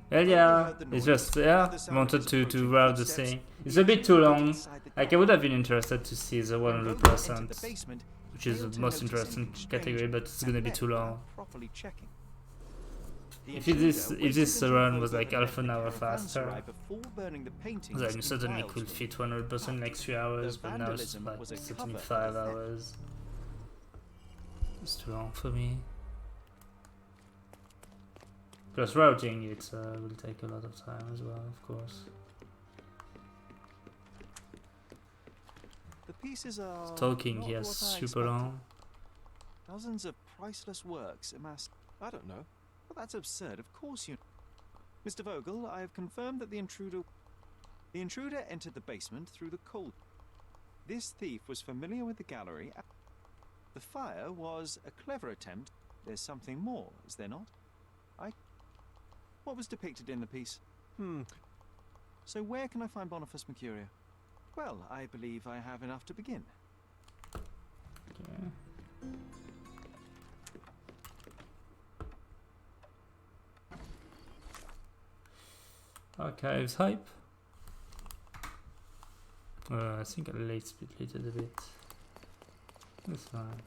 Well, yeah, it's just, yeah, wanted to route the thing. It's a bit too long. Like, I would have been interested to see the 100%, which is the most interesting category, but it's gonna be too long. If this run was like half an hour faster, then you certainly could fit 100% in like 3 hours, but now it's like certainly 5 hours. It's too long for me. Plus routing it will take a lot of time as well, of course. The pieces are Talking not here what I super expected. long. Dozens of priceless works amassed. I don't know. Well, that's absurd. Of course you. Mr. Vogel, I have confirmed that the intruder entered the basement through the coal. This thief was familiar with the gallery. The fire was a clever attempt. There's something more, is there not? What was depicted in the piece? So where can I find Boniface Mercurio? Well, I believe I have enough to begin. Okay. Archives hype. I think I late speed a bit. That's fine.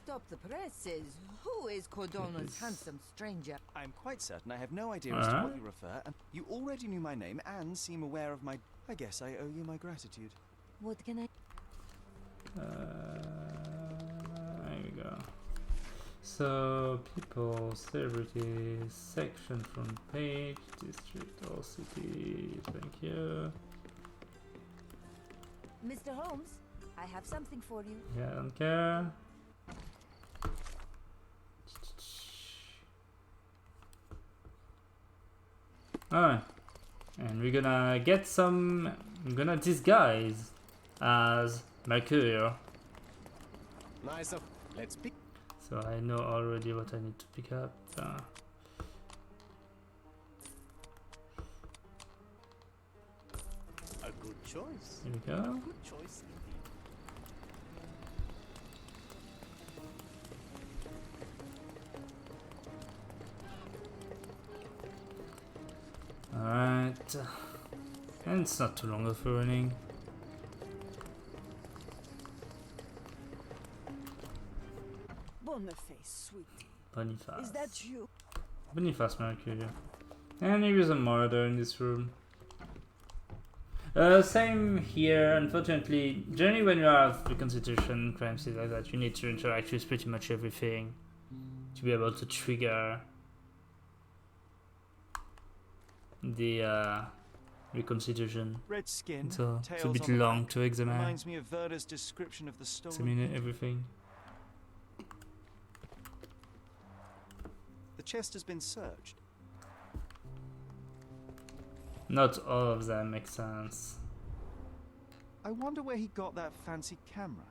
Stop the presses. Who is Cordona's handsome stranger? I'm quite certain I have no idea as to what you refer, and you already knew my name and seem aware of my... I guess I owe you my gratitude. What can I... There we go. So, people, celebrities, section front page, district or city, thank you. Mr. Holmes, I have something for you. Yeah, I don't care. Alright, and we're gonna get some. I'm gonna disguise as Mercurio. Nice of. Let's pick. So I know already what I need to pick up. A good choice. Here we go. Good choice indeed. Alright. And it's not too long of a running. Boniface, sweetie. Boniface. Is that you? Boniface Mercurio. And he was a murder in this room. Same here, unfortunately. Generally when you have reconstitution crimes like that, you need to interact with pretty much everything to be able to trigger the reconstitution. Red skin, So it's a tails bit on the long back. to examine. Reminds me of Werder's description of the stolen... Examine everything. The chest has been searched. Not all of them make sense. I wonder where he got that fancy camera.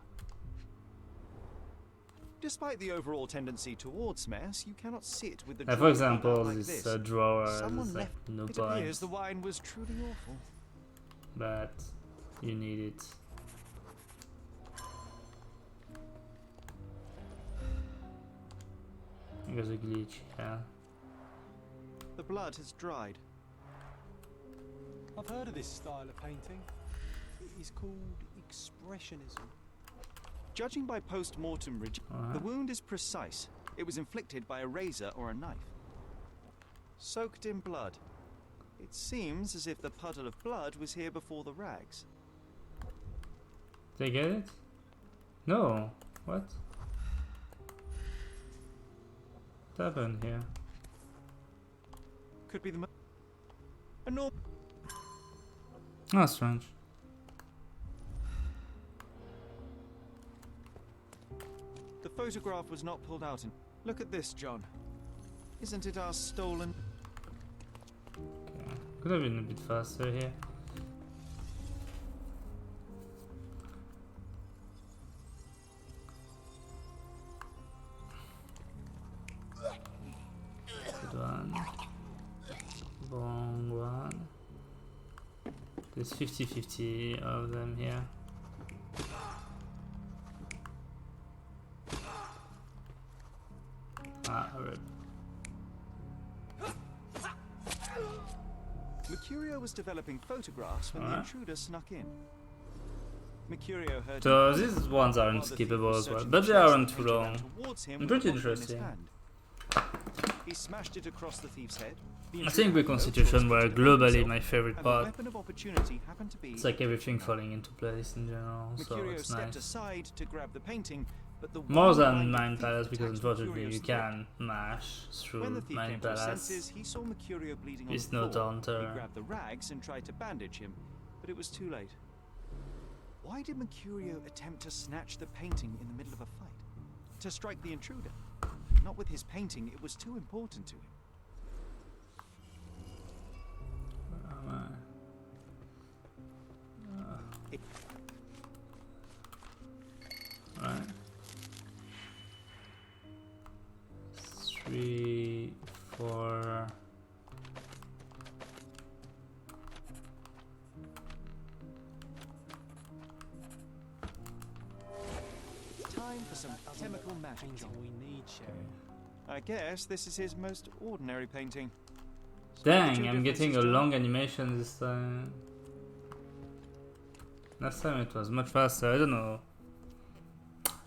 Despite the overall tendency towards mess, you cannot sit with the For drawer example, like this this. drawer Someone is left. no It appears point, the wine was truly awful. but you need it. There's a glitch, yeah. The blood has dried. I've heard of this style of painting. It is called expressionism. Judging by post-mortem the wound is precise. It was inflicted by a razor or a knife. Soaked in blood. It seems as if the puddle of blood was here before the rags. Did I get it? No. What? What happened here? Could be the... A normal... Oh, strange. The photograph was not pulled out in... Look at this, John. Isn't it our stolen... Okay. Could have been a bit faster here. Good one. Wrong one. There's 50-50 of them here. Ah, rip. Mercurio was developing photographs when the intruder snuck in. Mercurio heard... So these ones aren't skippable as well, but they aren't too long. And pretty interesting. He smashed it across the thief's head. I think reconstitution were globally my favorite part. It's like everything falling into place in general, so Mercurio it's stepped nice. aside to grab the painting, but the More one than minded Mind thief Palace, because attacks unfortunately Mercurio's you throat. can mash When the through thief came Mind to his Palace. senses, he saw Mercurio bleeding on It's the no floor. daunter. He grabbed the rags and tried to bandage him, but it was too late. Why did Mercurio attempt to snatch the painting in the middle of a fight? To strike the intruder? Not with his painting, it was too important to him. Right. 3, 4. Time for some chemical magic, Painting John. we need, Sherry. I guess this is his most ordinary painting. Dang, Two I'm getting a differences, John. long animation this time. Last time it was much faster, I don't know.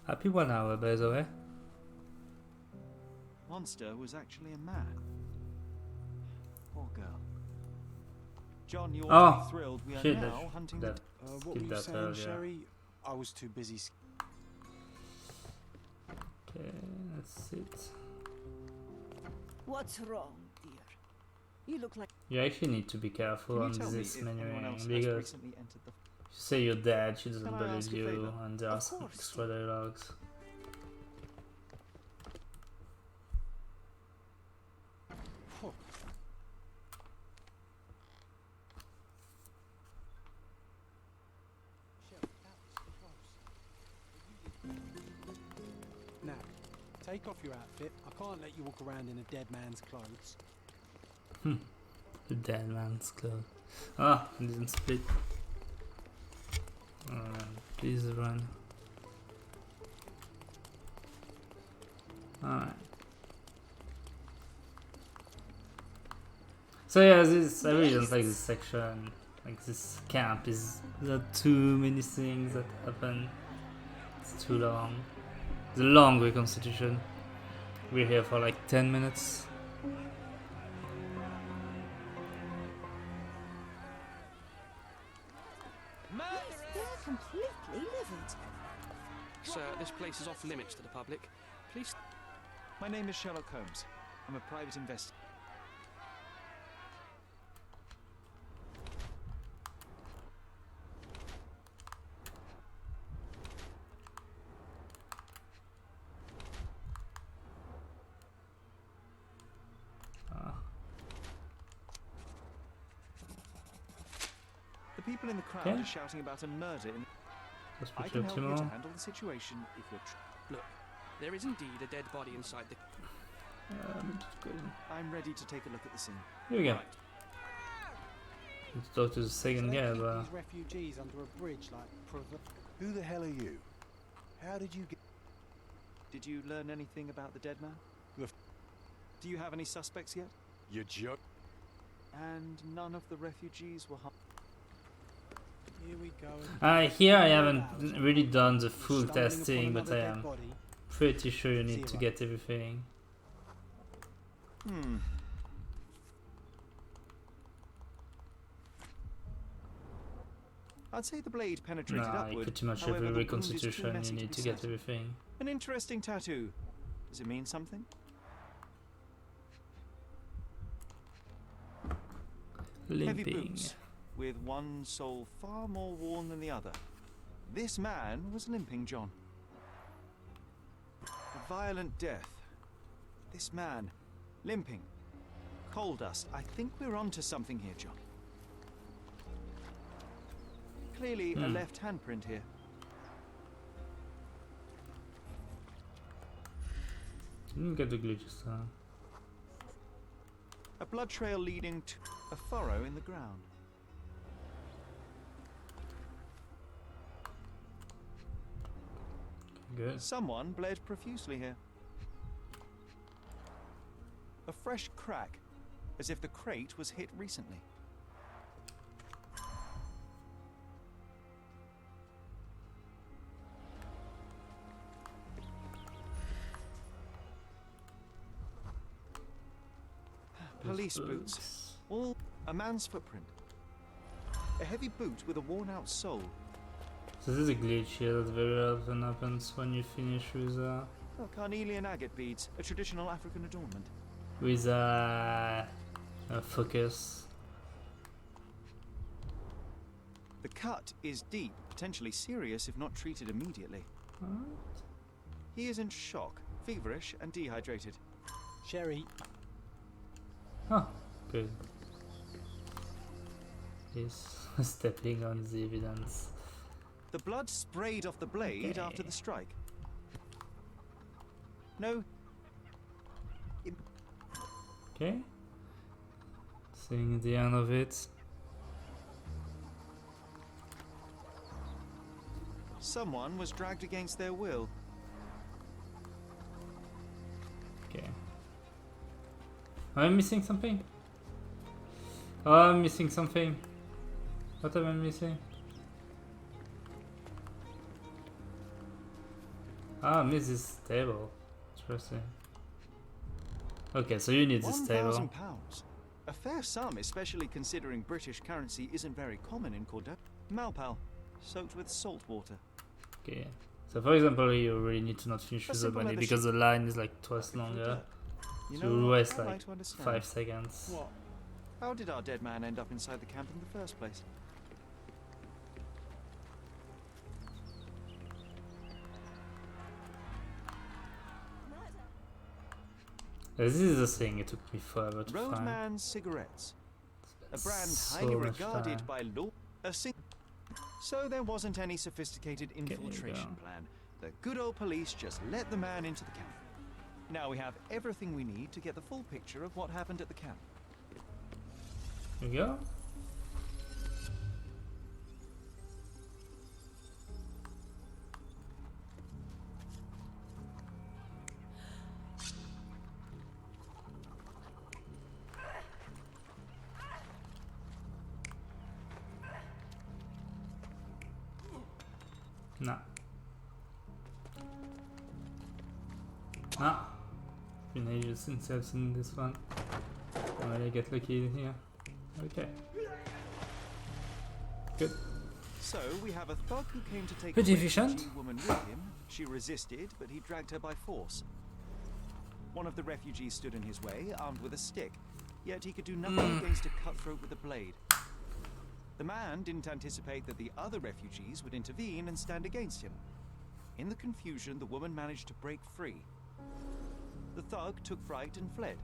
Happy 1 hour, by the way. Monster was actually a man. Poor girl. John, you ought to Oh, be thrilled. We are shit, now hunting that What skip were you that saying, earlier. Sherry? I was too busy. Okay, that's it. What's wrong, dear? You look like... You actually need to be careful Can on you tell me this if anyone else menuing, has because recently entered the... if you say you're dead, she doesn't Can I believe ask a you, favour? and there are Of some course. extra dialogues. Now, take off your outfit. I can't let you walk around in a dead man's clothes. The dead man's clothes. Ah, it didn't split. Please run. Alright. So yeah, this I really don't like this section. Like this camp is there are too many things that happen. It's too long. It's a long reconstitution. We're here for like 10 minutes. They're completely livid. Sir, this place is off limits to the public. Please. My name is Sherlock Holmes. I'm a private investigator. The people in the crowd Okay. are shouting about a murder in... Let's I put can you help you to tomorrow. handle the situation if you're... Look, there is indeed a dead body inside the. I'm ready to take a look at the scene. Here we go. Right. Let's talk to the second They guy, keep but these refugees under a bridge like Who the hell are you? How did you get... Did you learn anything about the dead man? The Do you have any suspects yet? You joke? And none of the refugees were harmed. Here we go. here I haven't really done the full Stumbling upon testing, but another I dead am body. pretty sure you need to Zero. get everything. I'd say the blade penetrated Nah, upward. pretty much However, every the wound is too reconstitution messy you to need be to get set. everything. An interesting tattoo. Does it mean something? Heavy Limping. boots, with one sole far more worn than the other. This man was limping, John. A violent death. This man, limping. Coal dust. I think we're onto something here, John. Clearly a left handprint here. Didn't get the glitches, huh? A blood trail leading to a furrow in the ground. Good. Someone bled profusely here. A fresh crack, as if the crate was hit recently. Police boots. All a man's footprint. A heavy boot with a worn-out sole. This is a glitch here that very often happens when you finish with Oh, carnelian agate beads, a traditional African adornment. a focus. The cut is deep, potentially serious if not treated immediately. What? He is in shock, feverish, and dehydrated. Sherry, Oh, good. He's stepping on the evidence. The blood sprayed off the blade after the strike. No. Okay. Seeing the end of it. Someone was dragged against their will. Okay. Am I missing something? Oh, I'm missing something. What am I missing? Ah, I missed this table. Interesting. Okay, so you need this table. £1,000. A fair sum, especially considering British currency isn't very common in Cordoba. Malpal, soaked with salt water. Okay. So for example, you really need to not finish with the simple money leather because the line is like twice longer. You So know, you waste I'd like like to understand. 5 seconds. What? How did our dead man end up inside the camp in the first place? This is the thing, it took me forever to find. Roadman cigarettes. A brand So highly much regarded time. by law. So there wasn't any sophisticated you infiltration go. plan. The good old police just let the man into the camp. Now we have everything we need to get the full picture of what happened at the camp. Here we go. Nah. Ah. Been ages since I've seen this one. I get lucky in here. Okay. Good. So we have a thug who came to take Pretty a efficient. refugee woman with him. She resisted, but he dragged her by force. One of the refugees stood in his way, armed with a stick. Yet he could do nothing against a cutthroat with a blade. The man didn't anticipate that the other refugees would intervene and stand against him. In the confusion, the woman managed to break free. The thug took fright and fled.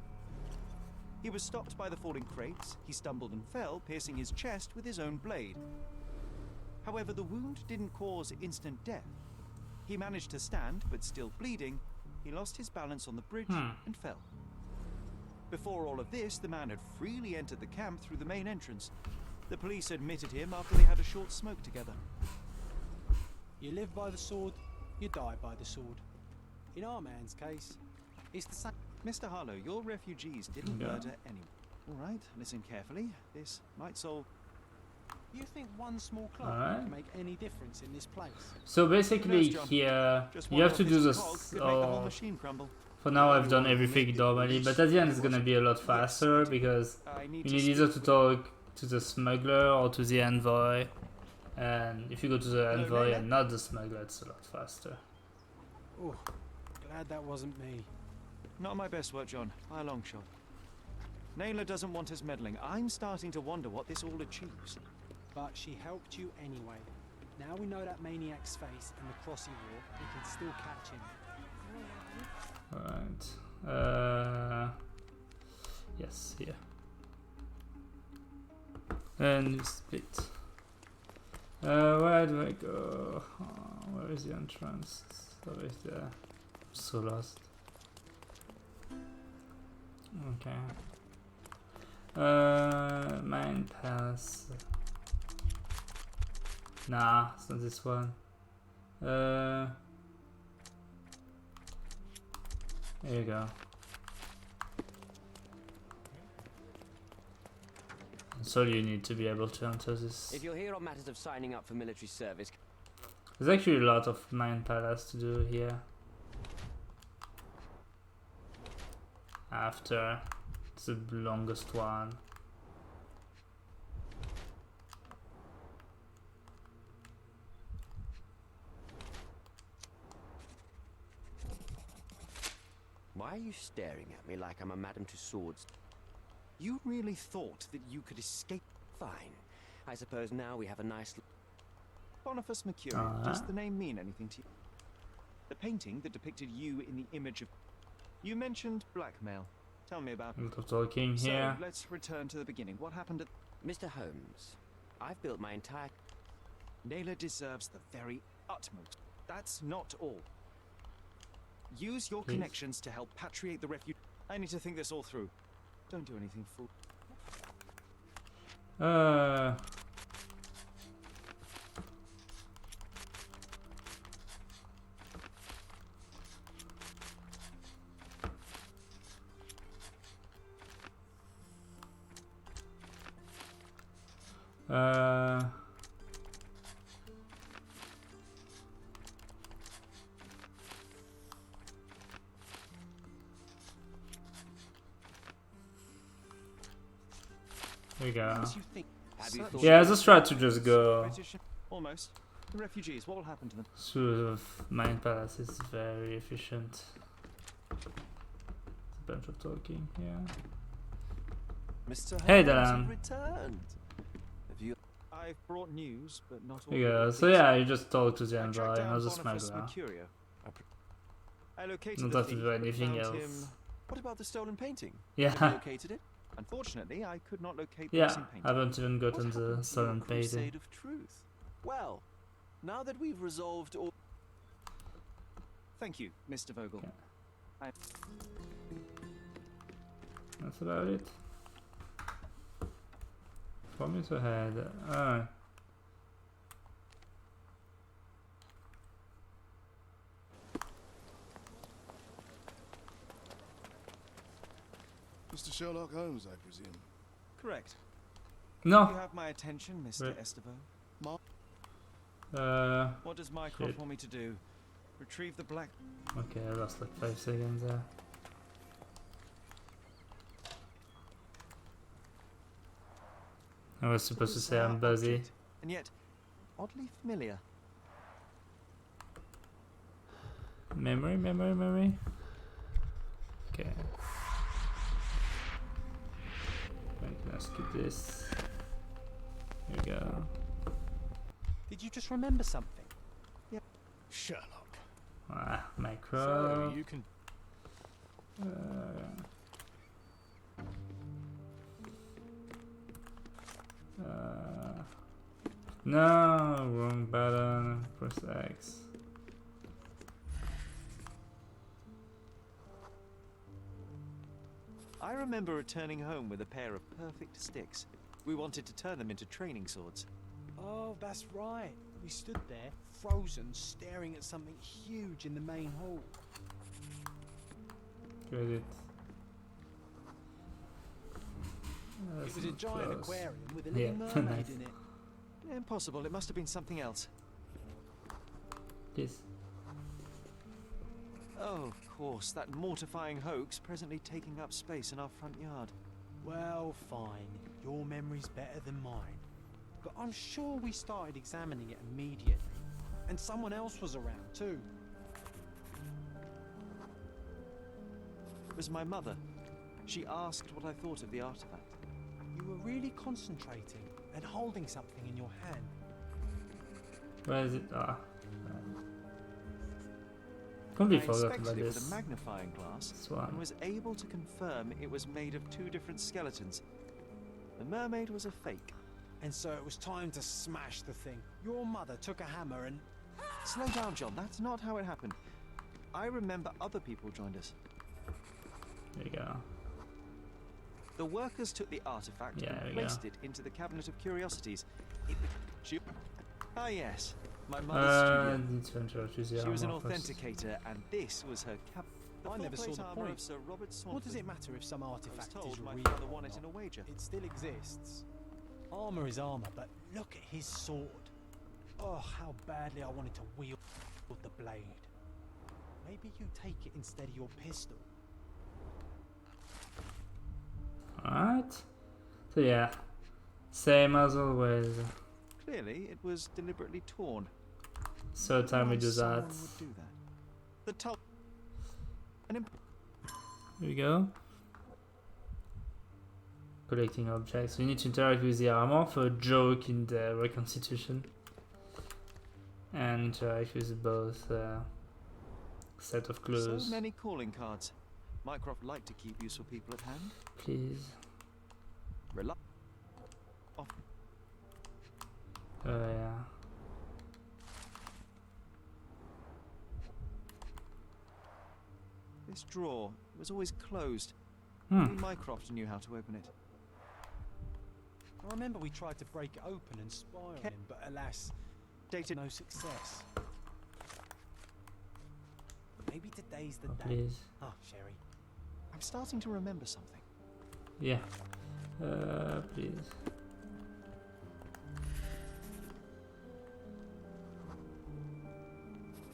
He was stopped by the falling crates. He stumbled and fell, piercing his chest with his own blade. However, the wound didn't cause instant death. He managed to stand, but still bleeding, he lost his balance on the bridge and fell. Before all of this, the man had freely entered the camp through the main entrance. The police admitted him after they had a short smoke together. you live by the sword, you die by the sword. In our man's case, it's the same. Mr. Harlow, your refugees didn't Yeah. murder anyone. All right, listen carefully. This might solve... You think one small clock Alright. can make any difference in this place? So basically John. here Just you one have to do officer's this. cog could make the whole machine crumble. For now I've done everything normally, but at the end it's gonna be a lot faster because I need you to need either to talk to the smuggler or to the envoy. And if you go to the Hello, envoy Layla? and not the smuggler, it's a lot faster. Oh, glad that wasn't me. Not my best work, John, by a long shot. Naylor doesn't want us meddling. I'm starting to wonder what this all achieves. But she helped you anyway. Now we know that maniac's face and the cross he wore, we can still catch him. Alright. Yes, here. And you split. Where do I go? Oh, where is the entrance? It's over there. I'm so lost. Okay. Mine pass. Nah, it's not this one. There you go. That's all you need to be able to enter this. If you're here on matters of signing up for military service, There's actually a lot of Nine Palace to do here. After it's the longest one. Why are you staring at me like I'm a Madame Tussauds? You really thought that you could escape? Fine. I suppose now we have a nice... Boniface Mercury, does the name mean anything to you? The painting that depicted you in the image of... You mentioned blackmail. Tell me about... A lot of talking so, here. let's return to the beginning. What happened at... Mr. Holmes, I've built my entire... Naylor deserves the very utmost. That's not all. Use your connections to help patriate the refugee. I need to think this all through. Don't do anything fool. There we go. You think? Yeah, I just tried to just go. Almost. The refugees, what will happen to them? Sort of Mind Palace is very efficient. It's a bunch of talking, yeah. Mr. Hey, Holmes, Dylan. you've returned. Have you? I've brought news, but not all. There you go. So yeah, you just talk to the envoy and I'll just Boniface smuggler. Mercurio. I located Not the have to thief, do but anything found else. him. What about the stolen painting? Yeah. Have you located it? Unfortunately, I could not locate the Yeah, missing painting. I haven't even gotten What the happened to stolen your painting. crusade of truth? Well, now that we've resolved all... Thank you, Mr. Vogel. Okay. That's about it. 4 minutes ahead. Ah. Mr. Sherlock Holmes, I presume. Correct. No. You have my attention, Mr. Wait. Estevo. Uh. What does Mycroft shit. want me to do? Retrieve the black... Okay, I lost like 5 seconds there. I was supposed to say I'm busy. Object, and yet, oddly familiar. Memory. Okay. Right, let's skip this. Here we go. Did you just remember something? Sherlock. Ah, So micro. you can... No, wrong button. Press X. I remember returning home with a pair of perfect sticks. We wanted to turn them into training swords. Oh, that's right. We stood there, frozen, staring at something huge in the main hall. Get it. It was a giant close. aquarium with a little Yeah, mermaid nice. in it. Impossible, it must have been something else. Yes. Oh, of course, that mortifying hoax presently taking up space in our front yard. Well, fine. Your memory's better than mine. But I'm sure we started examining it immediately. And someone else was around too. It was my mother. She asked what I thought of the artifact. You were really concentrating and holding something in your hand. Where is it? Ah. Completely I forgot about inspected it with this. a magnifying glass This one. and was able to confirm it was made of 2 different skeletons. The mermaid was a fake. And so it was time to smash the thing. Your mother took a hammer and... Slow down, John. That's not how it happened. I remember other people joined us. There you go. The workers took the artifact Yeah, there and we go. placed it into the cabinet of curiosities. Ah, yes. My mother's Need to interrupt you. studio. She was an first. authenticator, and this was her cap. I never saw the point. Of Sir Robert What does Swanford. it matter if some I was artifact told is my real father or won it in a not? wager. It still exists. Armour is armour, but look at his sword. Oh, how badly I wanted to wield the blade. Maybe you take it instead of your pistol. Alright. So yeah. Same as always. Clearly, it was deliberately torn. So time we Why do someone that. would do that? The top. An imp Here we go. Collecting objects. You need to interact with the armor for a joke in the reconstitution. And interact with both set of clues. So many calling cards. Mycroft liked to keep useful people at hand. Please. Off. Yeah. This drawer was always closed. Hmm. Only Mycroft knew how to open it. I remember we tried to break it open and spy on him, but alas, Dated. no success. Maybe today's the day. Please. Ah, Sherry. I'm starting to remember something. Yeah. Please.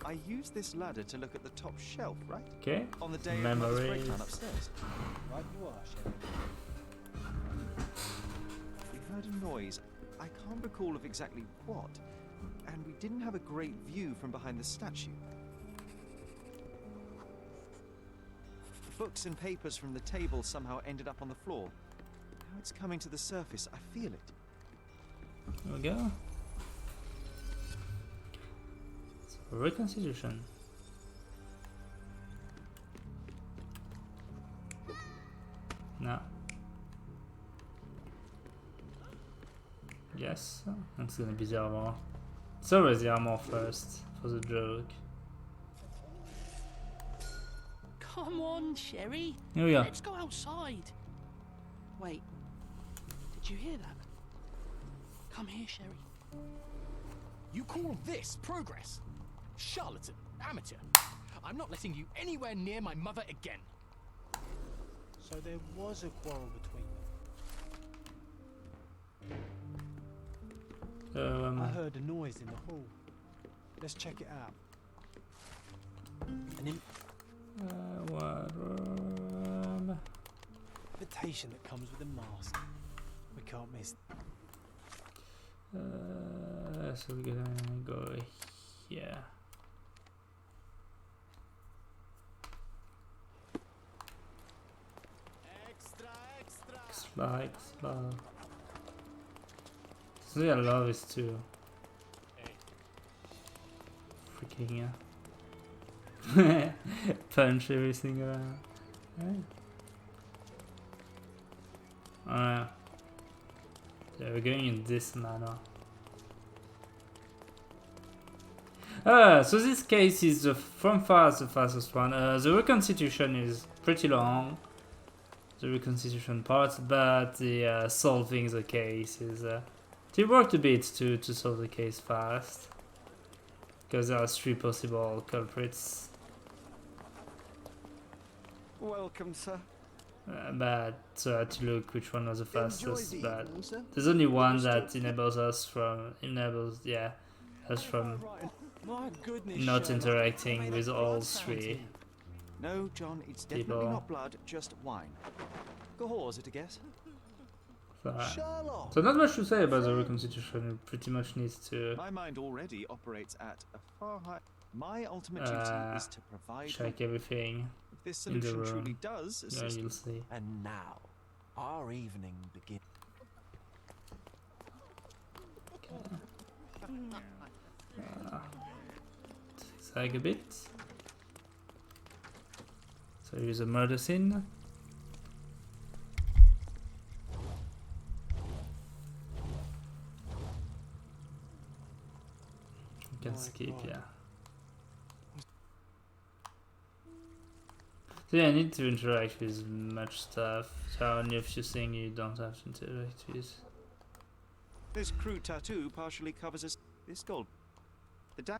I used this ladder to look at the top shelf, right? Okay. On the day of Mother's Memories. breakdown upstairs. Right you are, Sherry. We heard a noise. I can't recall of exactly what. And we didn't have a great view from behind the statue. Books and papers from the table somehow ended up on the floor. Now it's coming to the surface. I feel it. There we go. So, reconstitution. No. Yes, it's gonna be the armor. It's always the armor first for the joke. Come on, Sherry. Here we go. Let's go outside. Wait. Did you hear that? Come here, Sherry. You call this progress? Charlatan, amateur. I'm not letting you anywhere near my mother again. So there was a quarrel between them. I heard a noise in the hall. Let's check it out. An what room? invitation that comes with a mask. We can't miss. So we're gonna go here. Extra. See, I love this too. Freaking punch everything around. Alright. So we're going in this manner. So this case is from far the fastest one. The reconstitution is pretty long. The reconstitution part, but the solving the case is it worked a bit to solve the case fast, because there are 3 possible culprits. Welcome, sir. But so I had to look which one was the fastest. the But evening, sir. there's only one that enables us from My goodness, not Sherlock. interacting with all 3. No, John, it's definitely People. not blood, just wine. Go is it a guess? Sherlock. So not much to say about the reconstitution. It pretty much needs to My mind already operates at a far high. My ultimate duty is to provide. check everything. If this in the solution room. truly does Yeah, assist. you'll see. And now, our evening begins. Zag a bit. So here's a murder scene. You can skip, yeah. So yeah, I need to interact with much stuff. So only a few things you don't have to interact with. This crude tattoo partially covers us. This gold. The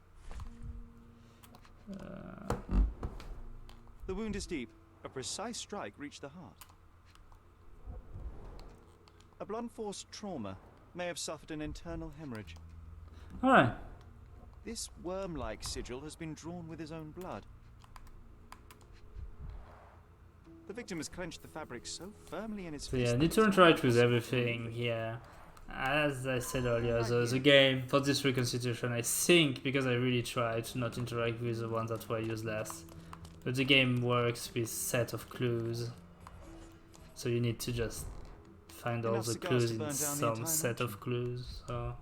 The wound is deep. A precise strike reached the heart. A blunt force trauma may have suffered an internal hemorrhage. Alright. This worm-like sigil has been drawn with his own blood. The victim has clenched the fabric so firmly in his So fist. yeah, I that need it's to interact with impossible to everything move. here. As I said earlier, the game for this reconstitution, I think, because I really tried to not interact with the ones that were useless, But the game works with set of clues, so you need to just find all Enough the cigars clues to in burn down the some entire set mansion. of clues. So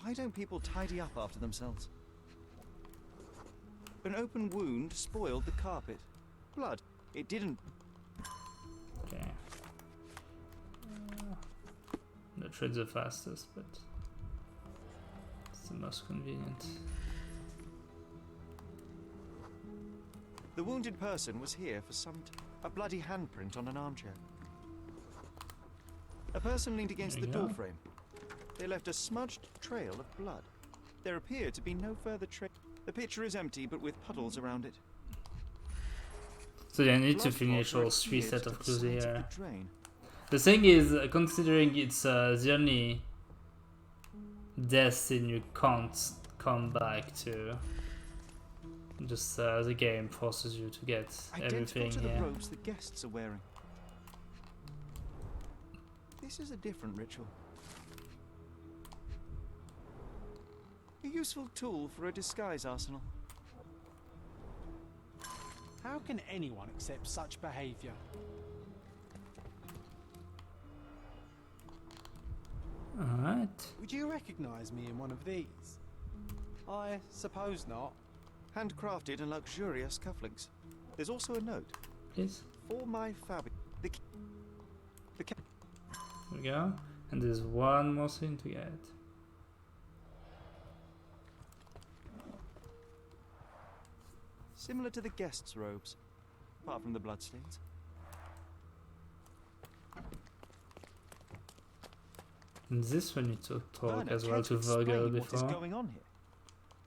Why don't people tidy up after themselves? An open wound spoiled the carpet. Blood. It didn't. okay, not really the fastest, but it's the most convenient. The wounded person was here for some a bloody handprint on an armchair. A person leaned against the There you door go. frame. They left a smudged trail of blood. There appeared to be no further trace. The picture is empty, but with puddles around it. So yeah, I need to Blood finish water all 3 adhered sets to of the clues sides of here. the drain. The thing is, considering it's the only destination you can't come back to, just the game forces you to get Identical everything to the here. robes the guests are wearing. This is a different ritual. A useful tool for a disguise arsenal. How can anyone accept such behaviour? Alright. Would you recognise me in one of these? I suppose not. Handcrafted and luxurious cufflinks. There's also a note. Please. For my fabric. The There we go. And there's one more thing to get. Similar to the guests' robes, apart from the bloodstains. And this one need to talk Bernard, as well can't to you explain Virgil what is before. going on here?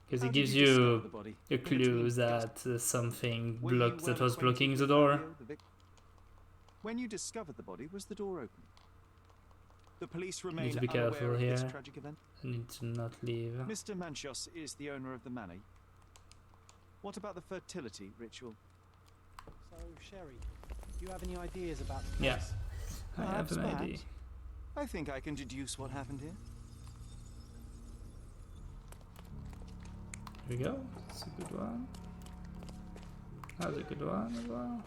Because How it did gives you discover you the body? a In between clue guests? that something Were you blocked that well was blocking acquainted the with door. Fabio, the When you discovered the body, was the door open? The police remain Need to be unaware careful of this here. tragic event. I need to not leave. Mr. Manchos is the owner of the manor. What about the fertility ritual? So, Sherry, do you have any ideas about the Yeah. case? I have an idea. I think I can deduce what happened here. Here we go. That's a good one. That's a good one as well.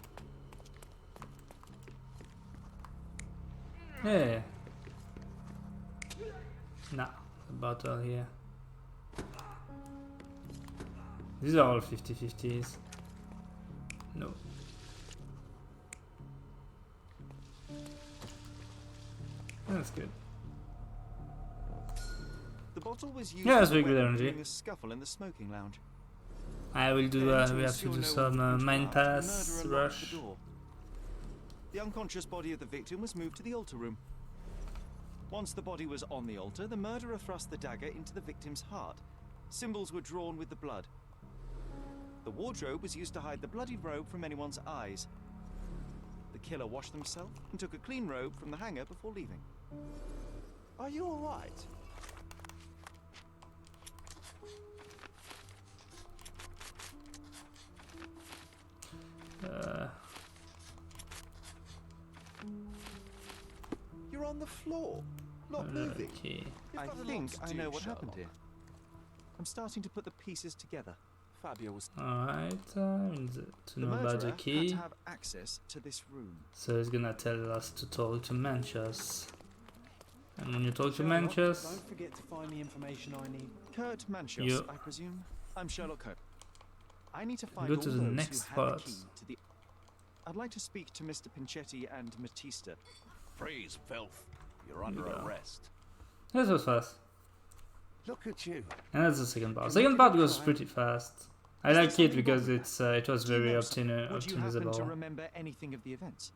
Yeah. Nah, the bottle here. These are all 50-50s. No. That's good. The bottle was used Yeah, that's as a very good weapon energy. during a scuffle in the smoking lounge. I will do. Then, to We have to ensure do no some one could mine draft, the pass murderer locked rush. the door. The unconscious body of the victim was moved to the altar room. Once the body was on the altar, the murderer thrust the dagger into the victim's heart. Symbols were drawn with the blood. The wardrobe was used to hide the bloody robe from anyone's eyes. The killer washed himself and took a clean robe from the hanger before leaving. Are you all right? You're on the floor, not moving. Okay. I think I know what happened here. I'm starting to put the pieces together. Fabio was. Alright, to The know about murderer the had key. to have access to this room. So he's gonna tell us to talk to Manchas. And when you talk to Sherlock, Manchas, don't forget to find the information I need. Kurt Manchos, You- I presume. I'm Sherlock Holmes. I need to find Go all to the those next who had the spot. key to the. I'd like to speak to Mr. Pinchetti and Matista. Freeze, filth. You're under Yeah. arrest. this was fast. Look at you. And that's the second part. Second part goes pretty fast. I Is there like it something because wrong with it's it was Do you very know something? Would you happen to optimizable. remember anything of the events?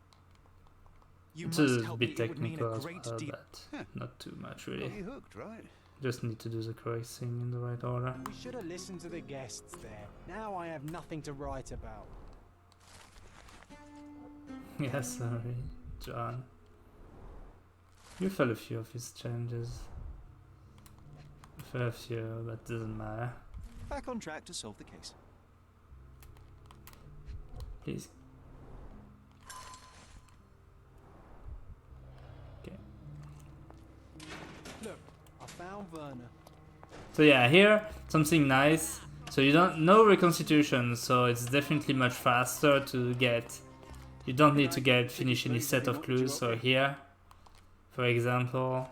You It's must a help me. bit It would mean technical a as great well, deal. but not too much Got really. you hooked, right? Just need to do the correct thing in the right order. We should have listened to the guests there. Now I have nothing to write about. Yeah, sorry, John. You fell a few of his changes. A few, but doesn't matter. Back on track to solve the case. Please. Okay. Look, I found Werner. So yeah, here something nice So you don't know reconstitution, so it's definitely much faster to get. You don't need to get finish any set of clues. So here, for example,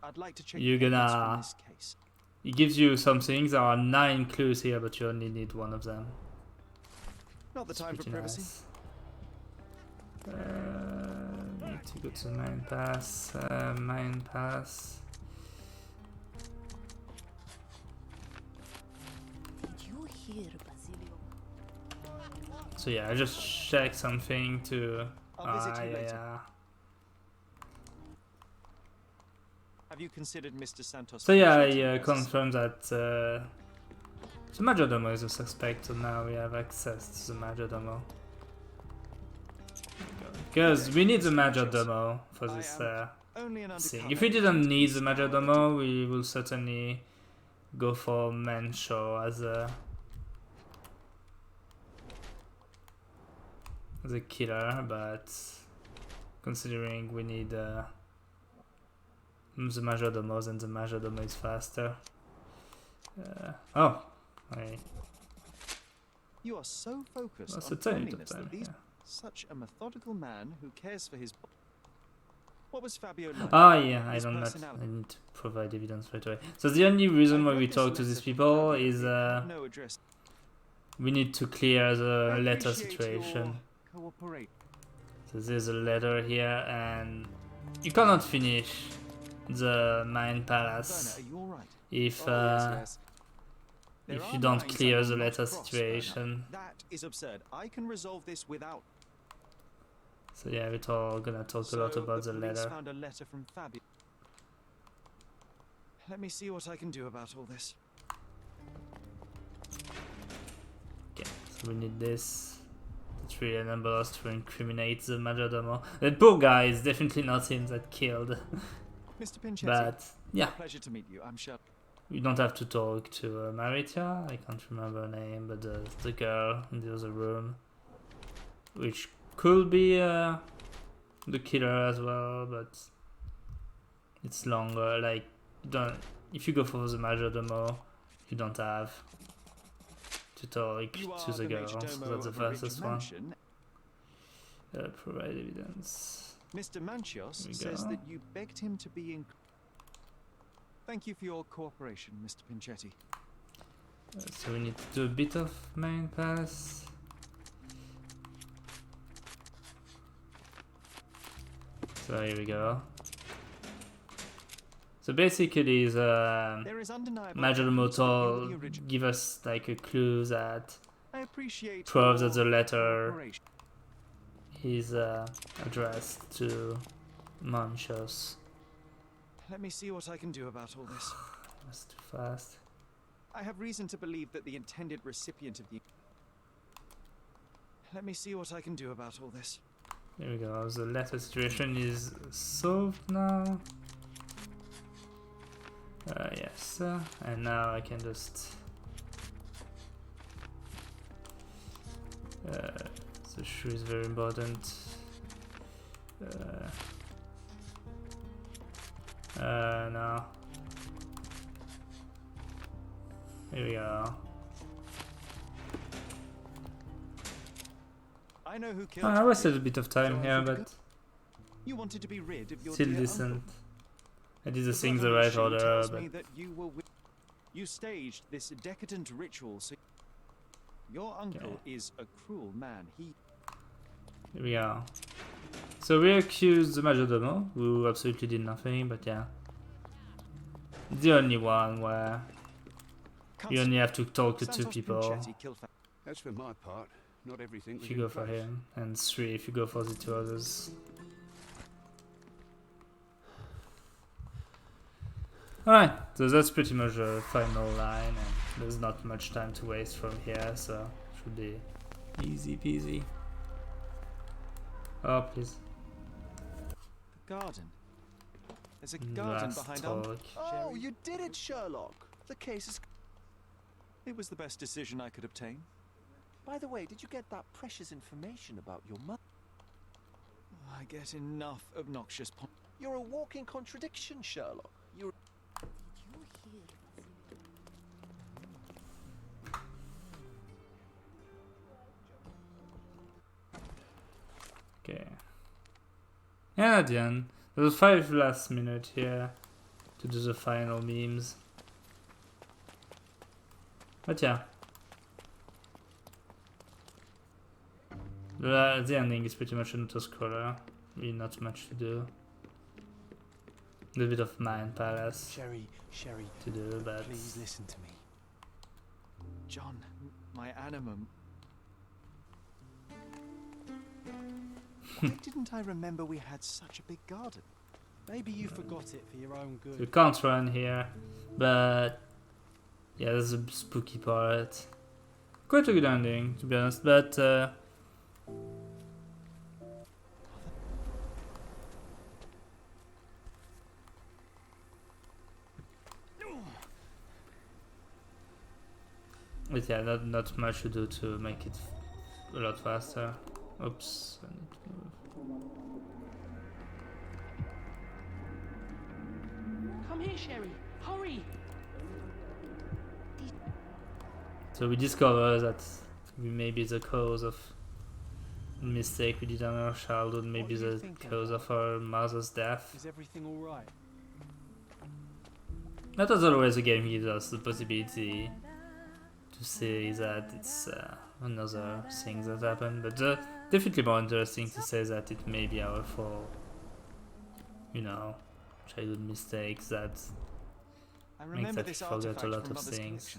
I'd like to check you're the evidence from gonna. this case. It gives you some things. There are 9 clues here, but you only need one of them. Not the time for privacy. Nice. Need to go to main pass. Main pass. Did you hear, Basilio? So yeah, I just checked something to. I'll visit you later. Yeah. Have you considered Mr. Santos? So yeah, I confirmed that the Majordomo is a suspect, so now we have access to the Majordomo. Because we need the Majordomo for this thing. If we didn't need the Majordomo, we will certainly go for Mancho as a killer, but considering we need the Majordomo, and the Majordomo is faster. You are so focused That's on a tiny cleanliness time, that these yeah. such a methodical man who cares for his. What was Fabio like? Ah, yeah, I His don't know. personality? I need to provide evidence right away. So the only reason why we talk to these people is No address. we need to clear the I letter appreciate situation. your cooperate. So there's a letter here, and you cannot finish the Main Palace Werner, are you all right? if There if are you don't lines clear I the will not letter cross, situation. Werner. That is absurd. I can resolve this without. So yeah, we're gonna talk a lot about the police letter. found a letter from Fabio. Let me see what I can do about all this. Okay, so we need this. It's really enable us to incriminate the Majordomo. The poor guy is definitely not him that killed. Mr. Pinchetti, But yeah, pleasure to meet you. I'm sure. we don't have to talk to Maritia. I can't remember her name, but the girl in the other room, which could be the killer as well, but it's longer. Like if you go for the Majordomo, you don't have to talk to the girl. So that's the fastest one. Provide evidence. Mr. Manchios says that you begged him to be in. Thank you for your cooperation, Mr. Pinchetti. So we need to do a bit of main pass. So here we go. So basically, the Majordomo give us like a clue that proves that the letter is addressed to Manchos. Let me see what I can do about all this. That's too fast. I have reason to believe that the intended recipient of the. Let me see what I can do about all this. There we go. The letter situation is solved now. Yes, and now I can just. The shoe is very important. Now. Here we go. I know who killed. I wasted a bit of time here, but you wanted to be rid of your still dear decent. uncle. I did the things the right order, Tells but me that you staged this decadent ritual. So your uncle is a cruel man. Here we are. So we accused the Majordomo, who absolutely did nothing, but yeah. The only one where you only have to talk to 2 people As for my part, not everything if you go for him, and 3 if you go for the 2 others. Alright, so that's pretty much the final line, and there's not much time to waste from here, so it should be easy peasy. Oh, please. The garden. There's a garden behind our. Oh, you did it, Sherlock. The case is. It was the best decision I could obtain. By the way, did you get that precious information about your mother? I get enough obnoxious. You're a walking contradiction, Sherlock. You're. And at the end, there's 5 last minute here to do the final memes. But yeah. The ending is pretty much an auto-scroller. Really not much to do. A little bit of Mind Palace Sherry, to do, but... please listen to me. John, my animum. Why didn't I remember we had such a big garden? Maybe you forgot it for your own good. You can't run here, but... yeah, there's a spooky part. Quite a good ending, to be honest, but... but yeah, not much to do to make it a lot faster. Oops, I need to move. Come here, Sherry. Hurry. So we discover that we may be the cause of a mistake we did in our childhood, maybe the cause of our mother's death. Is everything all right? Not as always the game gives us the possibility to say that it's another thing that happened, but definitely more interesting to say that it may be our fault. You know, childhood mistakes that make that we forget a lot of things.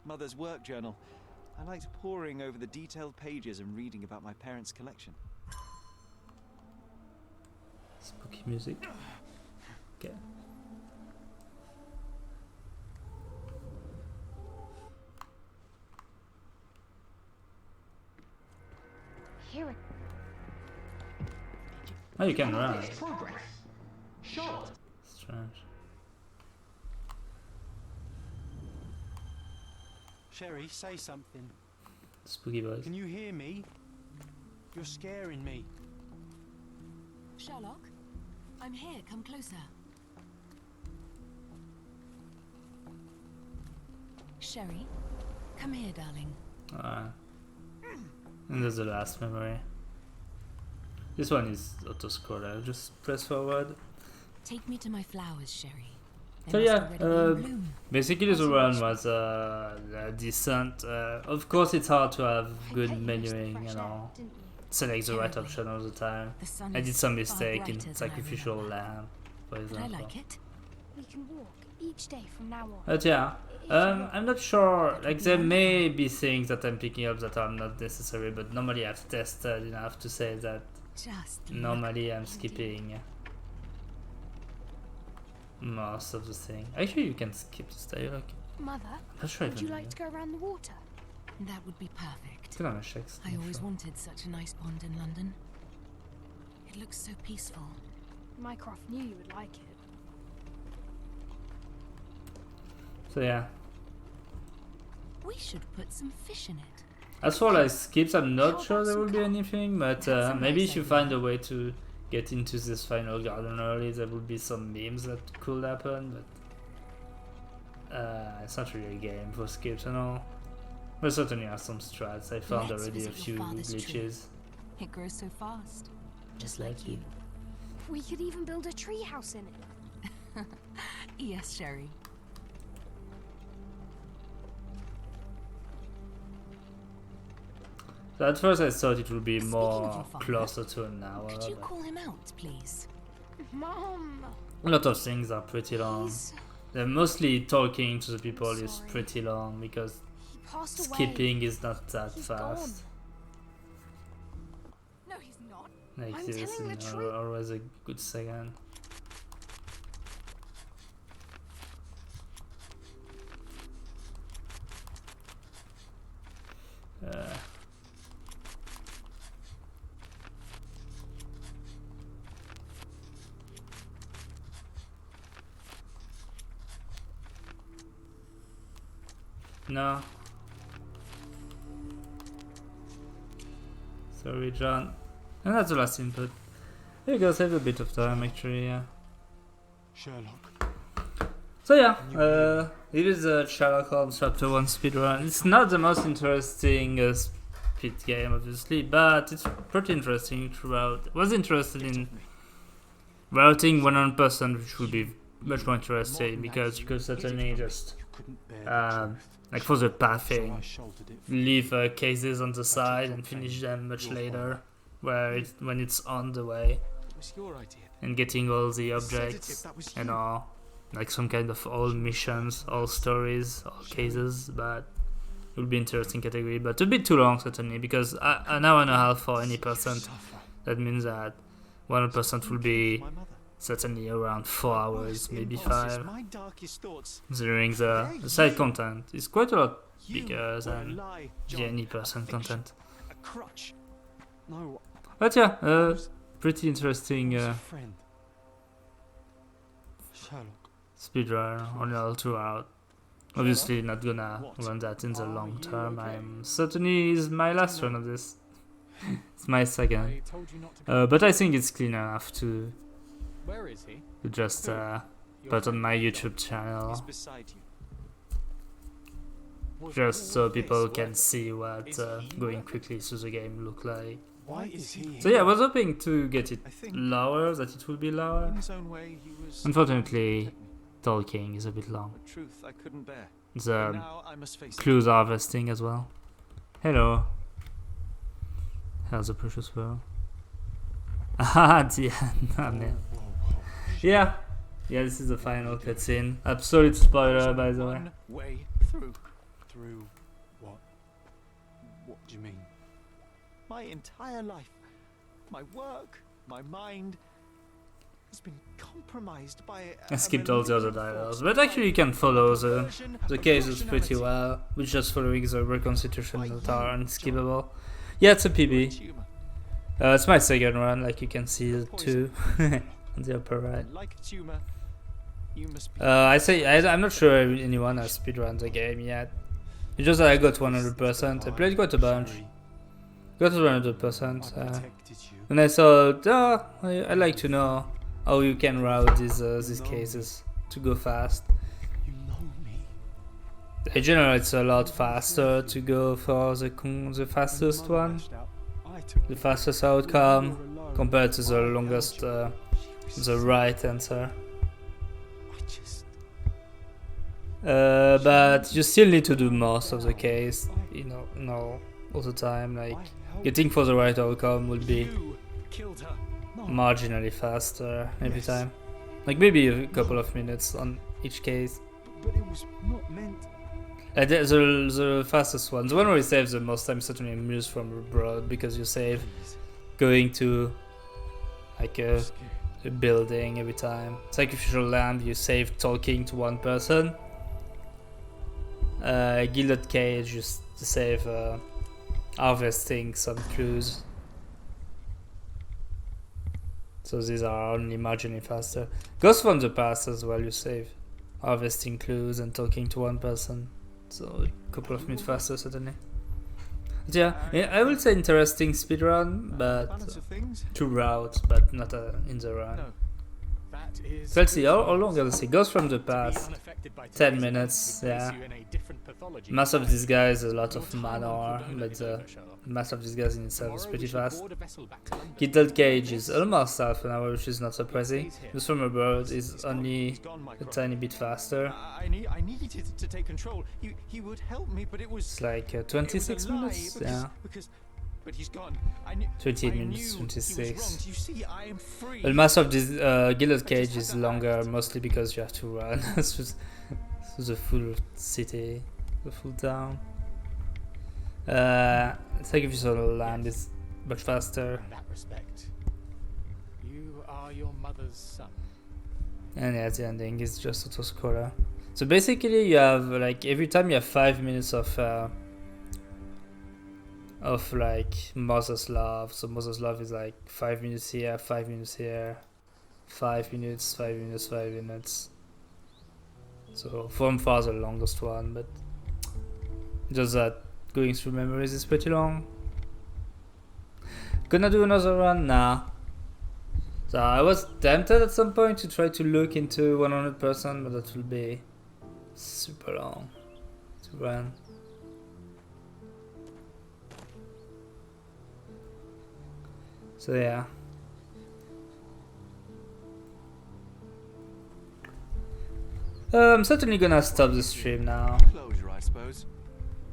Mother's work journal. I liked poring over the detailed pages and reading about my parents' collection. Spooky music. Okay. Here it. Oh, you can run. Progress. Charlotte. Strange. Sherry, say something. Spooky voice. Can you hear me? You're scaring me. Sherlock, I'm here. Come closer. Sherry, come here, darling. And there's the last memory. This one is auto-scroller. Just press forward. Take me to my flowers, Sherry. So yeah, basically the run was decent. Of course it's hard to have good menuing, you know, select the right option all the time. I did some mistake in Sacrificial Lamb, for example. I like it. We can walk each day from now on. But yeah, I'm not sure, like there may be things that I'm picking up that are not necessary, but normally I've tested enough to say that normally I'm skipping most of the thing. Actually, you can skip this dialogue. Mother, would you like to go around the water? That would be perfect. Still gonna check I always wanted such a nice pond in London. It looks so peaceful. Mycroft knew you would like it. So yeah. We should put some fish in it. As for like skips, I'm not sure there will be anything, but maybe if you find a way to get into this final garden early, there will be some memes that could happen, but it's not really a game for skips and all. But certainly are some strats. I found already a few glitches. It grows so fast, just like you. We could even build a tree house in it. Yes, Sherry. So at first I thought it would be more closer to an hour. Could you call him out, please? Mom! A lot of things are pretty long. They're mostly talking to the people is pretty long because skipping is not that fast. No, he's not. Like this is always a good second. No. Sorry, John. And that's the last input. You guys have a bit of time actually, yeah. Sherlock. So yeah, it is a Sherlock Holmes Chapter 1 speedrun. It's not the most interesting speed game, obviously, but it's pretty interesting throughout. I was interested in routing 100%, which would be much more interesting because you could certainly just like for the pathing, leave cases on the side and finish them much later, when it's on the way, and getting all the objects and all, like some kind of all missions, all stories, all cases. But it would be interesting category, but a bit too long certainly, because an hour and a half for any percent. That means that 100% will be certainly around 4 hours, maybe 5. Considering the side content is quite a lot bigger than the any percent content. But yeah, pretty interesting speedrun on all throughout. Obviously not gonna run that in the long term. I'm certainly is my last run of this. It's my second. But I think it's clean enough to just put on my YouTube channel, just so people can see what going quickly through the game look like. So yeah, I was hoping to get it lower, that it would be lower. Unfortunately, talking is a bit long. The clues harvesting as well. Hello. How's the precious pearl? Ah, the end. Oh, man. Yeah, this is the final cutscene. Absolute spoiler, by the way. Way through what? What do you mean? My entire life, my work, my mind has been compromised by I skipped all the other dialogues, but actually you can follow the cases pretty well, with just following the reconstitution that are unskippable. Yeah, it's a PB. It's my second run, like you can see too. On the upper right. I'm not sure anyone has speedrun the game yet. It's just that I got 100%. I played quite a bunch. Got 100%. And I thought, I'd like to know how you can route these cases to go fast. In general, it's a lot faster to go for the fastest one, the fastest outcome, compared to the longest, the right answer. But you still need to do most of the case, all the time. Like getting for the right outcome would be marginally faster every time, like maybe a couple of minutes on each case. But it was not meant. The fastest one, the one where you save the most time, certainly Muse from abroad, because you save going to like a building every time. Sacrificial lamp, you save talking to one person. Gilded cage, just to save harvesting some clues. So these are only marginally faster. Ghost from the past as well, you save harvesting clues and talking to one person. So a couple of minutes faster certainly. But yeah, I would say interesting speedrun, but to route, but not in the run. So let's see, how long does it say? Goes from the past, 10 minutes, yeah. Most of these guys, a lot of mana, but most of these guys in itself is pretty fast. Gilded Cage is almost half an hour, which is not surprising. The Swimmer Bird is only a tiny bit faster. I needed to take control. He would help me, but it was... It's like 26 minutes, yeah. But he's gone. 28 minutes, 26. You see, I am free. Well, most of this Gilded Cage is longer, mostly because you have to run through the full city, the full town. Sacrificial Land is much faster. In that respect, you are your mother's son. And yeah, the ending is just auto-scroller. So basically, you have like every time you have 5 minutes of like Mother's Love. So Mother's Love is like 5 minutes here, 5 minutes here, 5 minutes, 5 minutes, 5 minutes. So from far the longest one, but just that going through memories is pretty long. Gonna do another run? Nah. So I was tempted at some point to try to look into 100%, but that will be super long to run. So yeah. I'm certainly gonna stop the stream now. Closure, I suppose.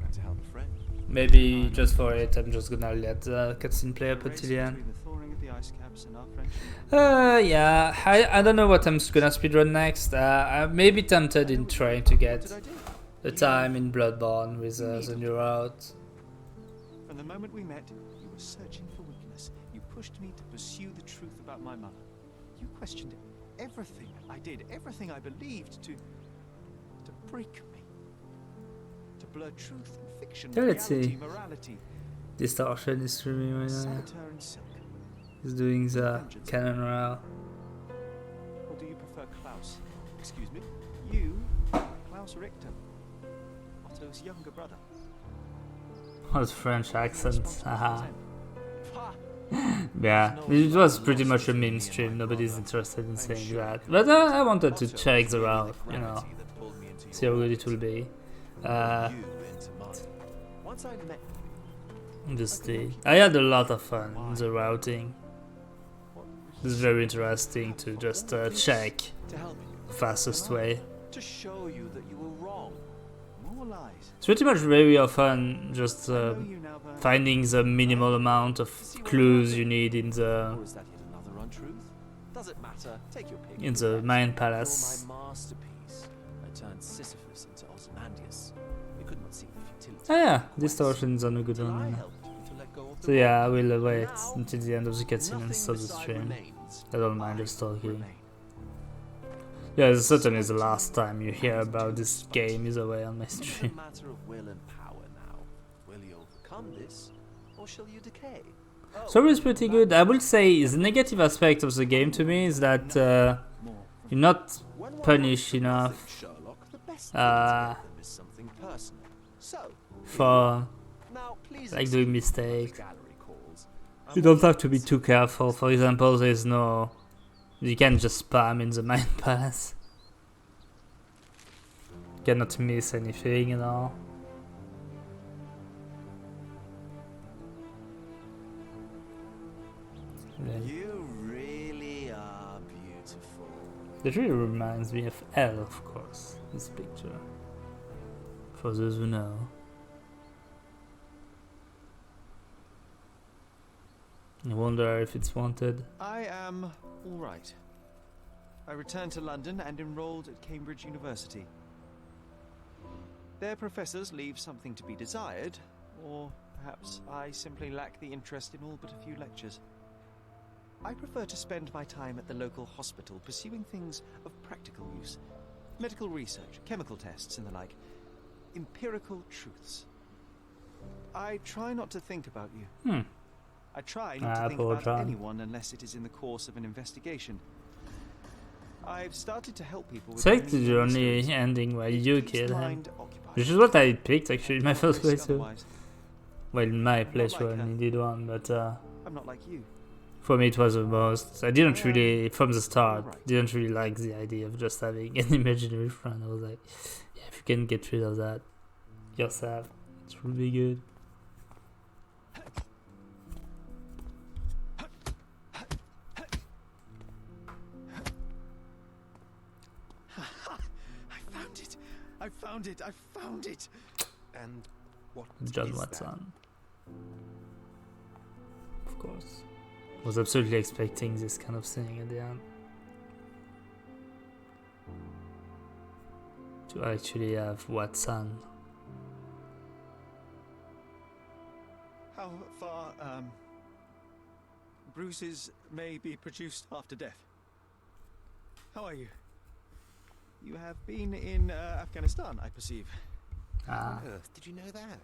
And to help a friend. Maybe just for it, I'm just gonna let the cutscene play up until the end. Yeah, I don't know what I'm gonna speedrun next. I may be tempted in trying to get the time in Bloodborne with the new route. From the moment we met, you were searching for weakness. You pushed me to pursue the truth about my mother. You questioned everything I did, everything I believed, to break me. To blur truth and fiction, Let's reality, see. morality. Distortion is streaming right now. Saboteur and silk. He's doing the cannon route. Or do you prefer Klaus? Excuse me? You, Klaus Richter. Otto's younger brother. What French accent, haha. Yeah, it was pretty much a meme stream, nobody's interested in saying that. But I wanted to check the route, you know, see how good it will be. I had a lot of fun in the routing. It's very interesting to just check the fastest way. To show you that you were wrong. More lies. It's pretty much very often just finding the minimal amount of clues you need in the Mayan Palace. Oh yeah, distortions are a good one. So yeah, I will wait until the end of the cutscene and start the stream. I don't mind just talking. Yeah, this certainly is the last time you hear about this game is away on my stream. Story is pretty good. I will say the negative aspect of the game to me is that you're not punished enough for like doing mistakes. You don't have to be too careful. For example, there's no... You can't just spam in the Mayan Palace. You cannot miss anything, you know. You really are beautiful. It really reminds me of Elle, of course, this picture. For those who know. I wonder if it's wanted. I am all right. I returned to London and enrolled at Cambridge University. Their professors leave something to be desired, or perhaps I simply lack the interest in all but a few lectures. I prefer to spend my time at the local hospital pursuing things of practical use. Medical research, chemical tests and the like. Empirical truths. I try not to think about you. I try not to think about anyone unless it is in the course of an investigation. I've started to help people with select the only ending where you kill him. Which is what I picked actually in my first playthrough. Well, in my playthrough I only did one, but I'm not like you. For me it was the most. I didn't really, from the start, didn't really like the idea of just having an imaginary friend. I was like, yeah, if you can get rid of that yourself, it would be good. I found it! And what John Watson. Of course. I was absolutely expecting this kind of thing at the end. To actually have Watson. How far, bruises may be produced after death. How are you? You have been in Afghanistan, I perceive. Ah. Did you know that?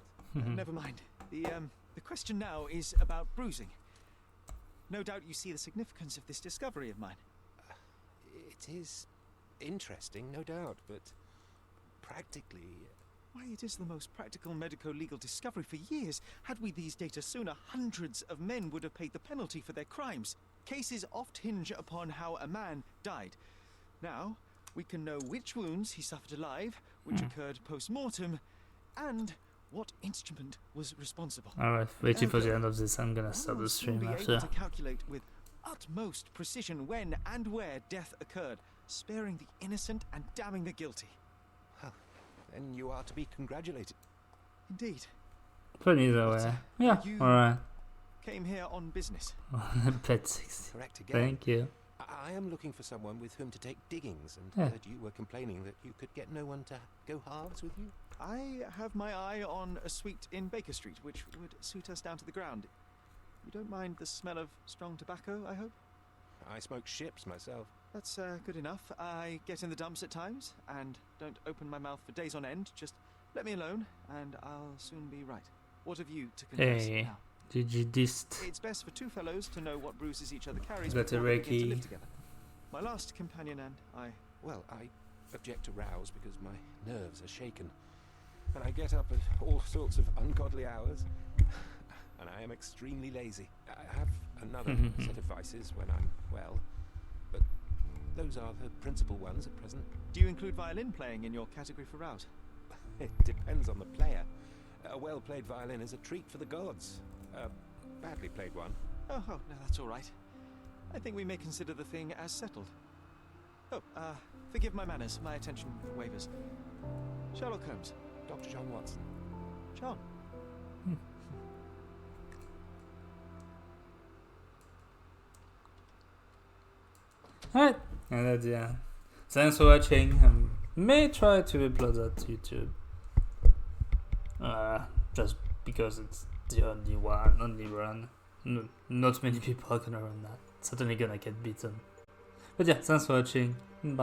Never mind. The question now is about bruising. No doubt you see the significance of this discovery of mine. It is interesting, no doubt, but practically... Why, it is the most practical medico-legal discovery for years. Had we these data sooner, hundreds of men would have paid the penalty for their crimes. Cases oft hinge upon how a man died. Now, we can know which wounds he suffered alive, which occurred post-mortem, and What instrument was responsible? Alright, waiting for the end of this. I'm gonna start the Holmes will stream be after. able to calculate with utmost precision when and where death occurred, sparing the innocent and damning the guilty. Well, then you are to be congratulated. Indeed. But either way. Yeah, you alright. came here on business. Bet 60. Correct again. Thank you. I am looking for someone with whom to take diggings, and Yeah. heard you were complaining that you could get no one to go halves with you. I have my eye on a suite in Baker Street, which would suit us down to the ground. You don't mind the smell of strong tobacco, I hope? I smoke ships myself. That's good enough. I get in the dumps at times, and don't open my mouth for days on end. Just let me alone, and I'll soon be right. What have you to confess Hey, now? GG dist. It's best for two fellows to know what bruises each other carries Got a before they begin to Reiki. live together. My last companion and I... Well, I object to rows because my nerves are shaken. And I get up at all sorts of ungodly hours. And I am extremely lazy. I have another set of vices when I'm well. But those are the principal ones at present. Do you include violin playing in your category for rouse? It depends on the player. A well-played violin is a treat for the gods. A badly played one. Oh, no, that's all right. I think we may consider the thing as settled. Oh, forgive my manners. My attention wavers. Sherlock Holmes. Dr. John Watson. John. Alright, and that's the end. Thanks for watching. May try to upload that to YouTube. Just because it's the only run. Not many people are gonna run that. Certainly gonna get beaten. But yeah, thanks for watching. Bye.